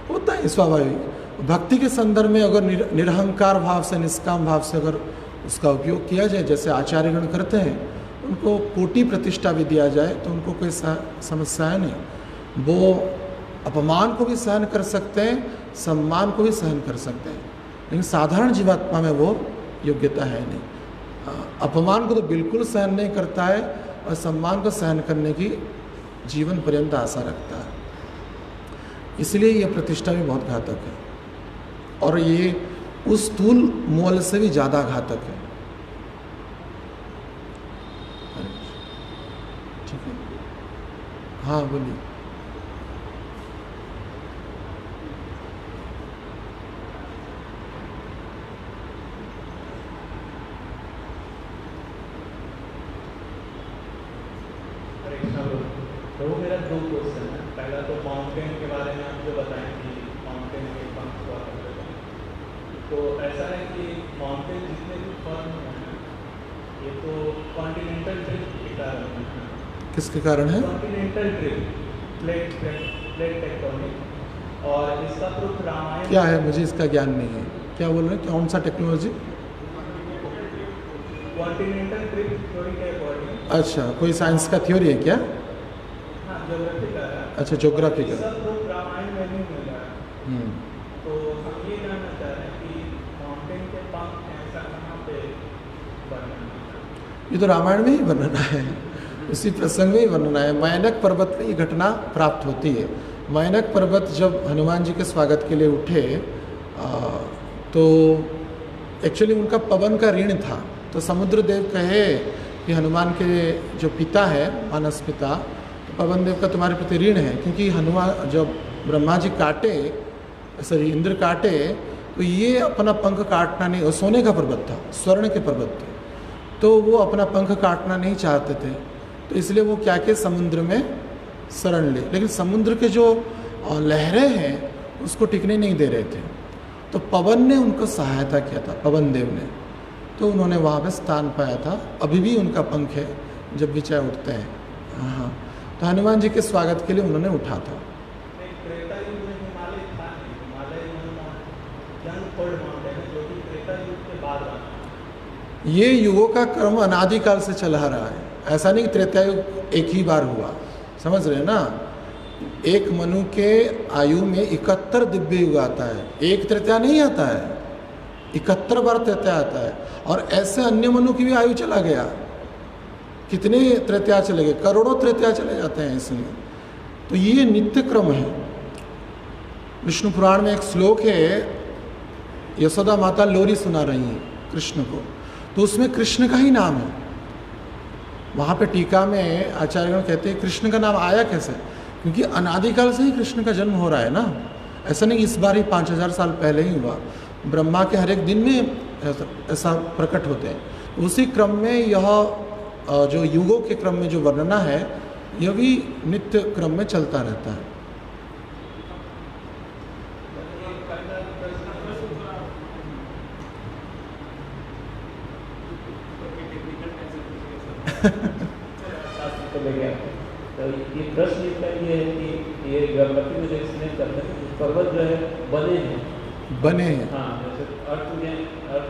होता है स्वाभाविक। भक्ति के संदर्भ में अगर निरहंकार भाव से, निष्काम भाव से अगर उसका उपयोग किया जाए, जैसे आचार्यगण करते हैं, उनको कोटि प्रतिष्ठा भी दिया जाए तो उनको कोई समस्या नहीं। वो अपमान को भी सहन कर सकते हैं, सम्मान को भी सहन कर सकते हैं, लेकिन साधारण जीवात्मा में वो योग्यता है नहीं। अपमान को तो बिल्कुल सहन नहीं करता है, और सम्मान को सहन करने की जीवन पर्यंत आशा रखता है। इसलिए ये प्रतिष्ठा भी बहुत घातक है, और ये उस स्थूल मोल से भी ज़्यादा घातक है। ठीक है, हाँ बोलिए। तो मेरा दो क्वेश्चन है। पहला तो फाउंटेन के बारे में आप जो बताएं कि फाउंटेन के पंख हुआ करते थे, तो ऐसा है कि फाउंटेन जितने भी फॉर्म हैं ये तो कॉन्टिनेंटल ड्रिफ्ट के कारण है। किसके कारण है? कॉन्टिनेंटल ड्रिफ्ट, प्लेट टेक्टोनिक, और इसका प्रूफ रामायण। क्या है, मुझे इसका ज्ञान नहीं है। क्या बोल रहे हैं, कौन सा टेक्नोलॉजी? कॉन्टिनेंटल ड्रिफ्ट थ्योरी के अकॉर्डिंग। अच्छा, कोई साइंस का थ्योरी है क्या? हाँ, ज्योग्राफी का है। अच्छा, ज्योग्राफी का। सब प्रूफ रामायण में नहीं मिल रहा है। तो हम ये जानना चाह रहे हैं कि माउंटेन के पंख ऐसा कहाँ पे वर्णन? ये तो रामायण में ही वर्णना है, उसी प्रसंग में ही वर्णना है। मैनक पर्वत में ये घटना प्राप्त होती है। मैनक पर्वत जब हनुमान जी के स्वागत के लिए उठे तो एक्चुअली उनका पवन का ऋण था। तो समुद्र देव कहे कि हनुमान के जो पिता है, मानस पिता, तो पवन देव का तुम्हारे प्रति ऋण है, क्योंकि हनुमान जब ब्रह्मा जी काटे, सॉरी इंद्र काटे, तो ये अपना पंख काटना नहीं, वो सोने का पर्वत था, स्वर्ण के पर्वत थे, तो वो अपना पंख काटना नहीं चाहते थे। तो इसलिए वो क्या के समुद्र में शरण ले, लेकिन समुद्र के जो लहरें हैं उसको टिकने नहीं दे रहे थे। तो पवन ने उनको सहायता किया था, पवन देव ने, तो उन्होंने वहाँ पे स्थान पाया था। अभी भी उनका पंख है जब भी चाहे उठते हैं। हाँ, तो हनुमान जी के स्वागत के लिए उन्होंने उठा था। ये युगों का क्रम अनादिकाल से चला रहा है। ऐसा नहीं कि त्रेता युग एक ही बार हुआ, समझ रहे हैं ना। एक मनु के आयु में 71 दिव्य युग आता है, एक त्रेता नहीं आता है, 71 बार त्रेता आता है। और ऐसे अन्य मनु की भी आयु चला गया, कितने त्रेता चले गए, करोड़ों त्रेता चले जाते हैं इसमें। तो ये नित्य क्रम है। विष्णु पुराण में एक श्लोक है, यशोदा माता लोरी सुना रही हैं कृष्ण को, तो उसमें कृष्ण का ही नाम है। वहाँ पे टीका में आचार्यगण कहते हैं कृष्ण का नाम आया कैसे, क्योंकि अनादिकाल से ही कृष्ण का जन्म हो रहा है ना, ऐसा नहीं इस बार ही 5000 साल पहले ही हुआ। ब्रह्मा के हर एक दिन में ऐसा प्रकट होते हैं। उसी क्रम में यह जो युगों के क्रम में जो वर्णना है, यह भी नित्य क्रम में चलता रहता है। तो ये प्रश्न इसका ये है कि ये गणपति में जो एक्सप्लेन करते हैं पर्वत जो है बने हैं। हाँ, जैसे अर्थ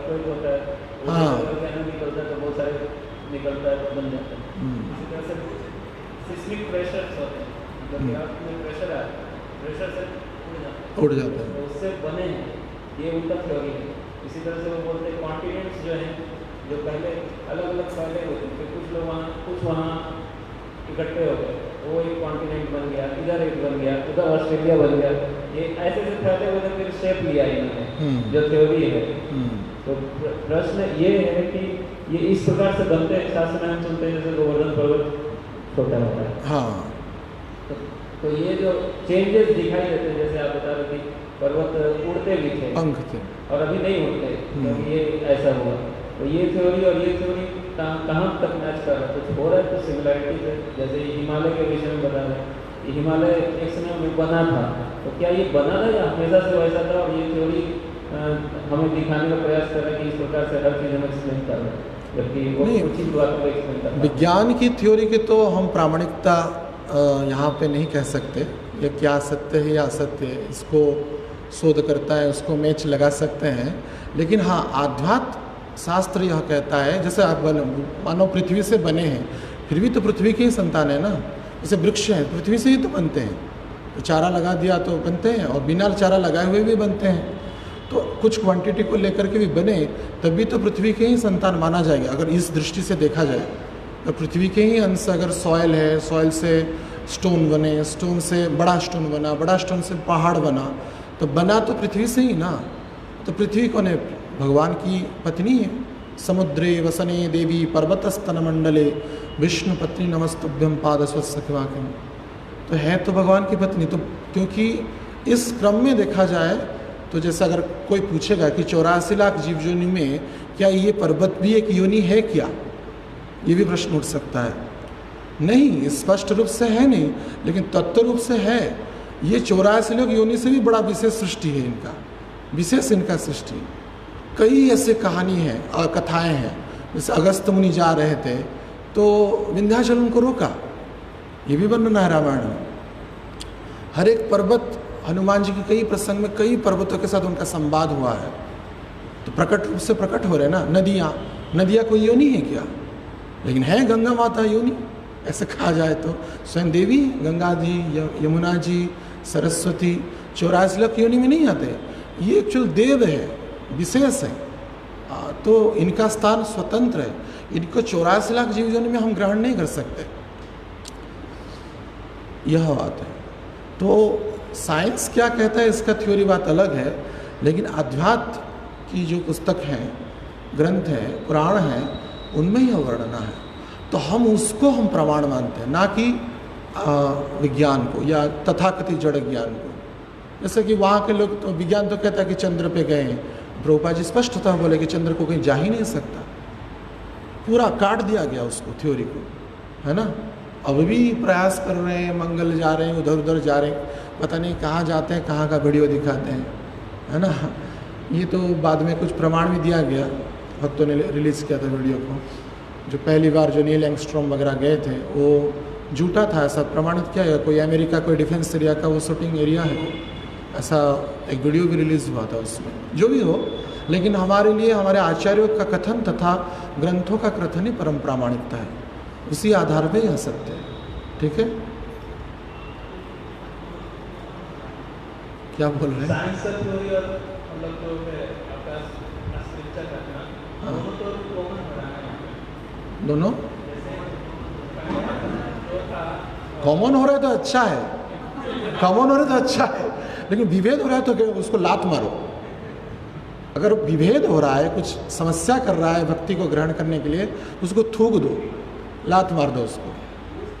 कोई होता है, हाँ, निकलता है तो बहुत सारे निकलता है, बन जाता है। इसी तरह से सिस्मिक प्रेशर्स होते हैं, जब अर्थ में प्रेशर आए, प्रेशर से उड़ जाता है, तो उससे बने हैं, ये उनका थ्योरी है। इसी तरह से वो बोलते हैं कॉन्टिनेंट्स जो हैं, जो पहले अलग अलग फैले होते थे, कुछ वहाँ इकट्ठे हो गए, वो एक कॉन्टिनेंट बन गया, इधर एक बन गया, उधर ऑस्ट्रेलिया बन गया, ये ऐसे से फैले हुए फिर शेप लिया इन्होंने, जो थ्योरी है। तो प्रश्न ये है कि ये इस प्रकार से बनते हैं, शास्त्र में हम सुनते हैं जैसे गोवर्धन पर्वत छोटा होता है। हाँ, तो ये जो चेंजेस दिखाई देते हैं, जैसे आप बता रहे कि पर्वत उड़ते भी थे, पंख थे, और अभी नहीं उड़ते, क्योंकि ये ऐसा हुआ। तो ये थ्योरी और ये थ्योरी कहाँ तक मैच कर रहा है, कुछ हो रहा है, कुछ सिमिलैरिटीज है। जैसे हिमालय के विषय में बता रहे हैं, हिमालय एक समय में बना था, तो क्या ये बना था या हमेशा से वैसा था, और ये थ्योरी हमें दिखाने का प्रयास कर रहे हैं कि इस प्रकार से हर चीज़ हम एक्सप्लेन कर रहे हैं, जबकि वो कुछ ही बात को एक्सप्लेन कर रहे हैं। विज्ञान की थ्योरी की तो हम प्रामाणिकता यहाँ पे नहीं कह सकते, ये क्या सत्य है या असत्य है, इसको शोध करता है, उसको मैच लगा सकते हैं। लेकिन हाँ, आध्यात्म शास्त्र यह कहता है, जैसे आप मानो पृथ्वी से बने हैं, फिर भी तो पृथ्वी की ही संतान है ना। जैसे वृक्ष हैं, पृथ्वी से ही तो बनते हैं, तो चारा लगा दिया तो बनते हैं, और बिना चारा लगाए हुए भी बनते हैं। तो कुछ क्वांटिटी को लेकर के भी बने, तभी तो पृथ्वी के ही संतान माना जाएगा। अगर इस दृष्टि से देखा जाए तो पृथ्वी के ही अंश, अगर सॉयल है, सॉयल से स्टोन बने, स्टोन से बड़ा स्टोन बना, बड़ा स्टोन से पहाड़ बना, तो बना तो पृथ्वी से ही ना। तो पृथ्वी कौन है? भगवान की पत्नी है। समुद्रे वसने देवी पर्वतस्तन मंडले विष्णु पत्नी नमस्तुभ्यम पादस्वत्सखिवाक्यम, तो है तो भगवान की पत्नी। तो क्योंकि इस क्रम में देखा जाए तो जैसे अगर कोई पूछेगा कि 84 लाख जीव योनि में क्या ये पर्वत भी एक योनि है क्या, ये भी प्रश्न उठ सकता है। नहीं, स्पष्ट रूप से है नहीं, लेकिन तत्व रूप से है। ये 84 लाख योनि से भी बड़ा विशेष सृष्टि है इनका, विशेष इनका सृष्टि। कई ऐसे कहानी हैं और कथाएं हैं। जैसे अगस्त मुनि जा रहे थे तो विंध्याचल उनको रोका, ये भी वर्णन है रामायण में। हर एक पर्वत, हनुमान जी की कई प्रसंग में कई पर्वतों के साथ उनका संवाद हुआ है, तो प्रकट रूप से प्रकट हो रहे हैं ना। नदियाँ कोई योनि है क्या? लेकिन है गंगा माता योनि, ऐसे कहा जाए तो स्वयं देवी गंगा जी, यमुना जी, सरस्वती 84 लाख योनि में नहीं आते। ये एक्चुअल देव है, विशेष है, तो इनका स्थान स्वतंत्र है। इनको 84 लाख जीव योनि में हम ग्रहण नहीं कर सकते, यह बात है। तो साइंस क्या कहता है इसका थ्योरी बात अलग है, लेकिन अध्यात्म की जो पुस्तक हैं, ग्रंथ हैं, पुराण हैं, उनमें यह वर्णना है, तो हम उसको हम प्रमाण मानते हैं, ना कि विज्ञान को या तथाकथित जड़ ज्ञान को। जैसे कि वहाँ के लोग तो विज्ञान तो कहता है कि चंद्र पे गए, प्रभुपाद जी स्पष्टतः बोले कि चंद्र को कहीं जा ही नहीं सकता, पूरा काट दिया गया उसको, थ्योरी को, है ना। अब भी प्रयास कर रहे हैं, मंगल जा रहे हैं, उधर उधर जा रहे हैं, पता नहीं कहाँ जाते हैं, कहाँ का वीडियो दिखाते हैं, है ना। ये तो बाद में कुछ प्रमाण भी दिया गया, भक्तों ने रिलीज़ किया था वीडियो को। जो पहली बार जो नील एंगस्ट्रॉम वगैरह गए थे वो झूठा था, ऐसा प्रमाणित किया गया। कोई अमेरिका, कोई डिफेंस एरिया का वो शूटिंग एरिया है, ऐसा एक वीडियो भी रिलीज़ हुआ था उसमें। जो भी हो, लेकिन हमारे लिए हमारे आचार्यों का कथन तथा ग्रंथों का कथन ही परम प्रामाणिकता है, उसी आधार पे यह सत्य है। ठीक है, क्या बोल रहे हैं? साइंस का थ्योरी और मतलब जो है आपका स्क्रिप्चर रखना, दोनों तो कॉमन हो रहा है। दोनों कॉमन हो रहा है तो अच्छा है, कॉमन हो रहा है तो अच्छा है। लेकिन विभेद हो रहा है तो उसको लात मारो। अगर विभेद हो रहा है, कुछ समस्या कर रहा है भक्ति को ग्रहण करने के लिए, उसको थूक दो, लात मार दो उसको।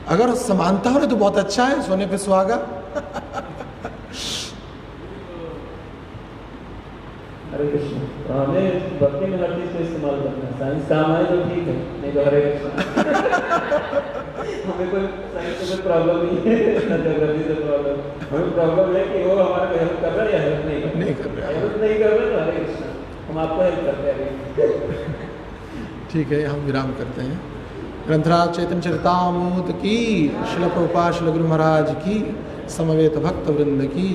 अगर समानता हो रही तो बहुत अच्छा है, सोने पे सुहागा। हरे कृष्ण। तो हमें भक्ति में हर चीज को इस्तेमाल करना है। साइंस काम आए तो ठीक है, नहीं तो हरे कृष्ण। हमें कोई साइंस से कोई प्रॉब्लम नहीं है, ना ज्योग्राफी से प्रॉब्लम। हमें प्रॉब्लम है कि वो हमारा हेल्प कर रहा है या हेल्प नहीं कर रहा है। हेल्प नहीं कर रहे तो हरे कृष्ण, हम आपको हेल्प करते हैं। ठीक है, हम विराम करते हैं। ग्रंथराज चैतन्य चरितामृत की, श्रील प्रभुपाद श्रील गुरु महाराज की, समवेत भक्त वृंद की।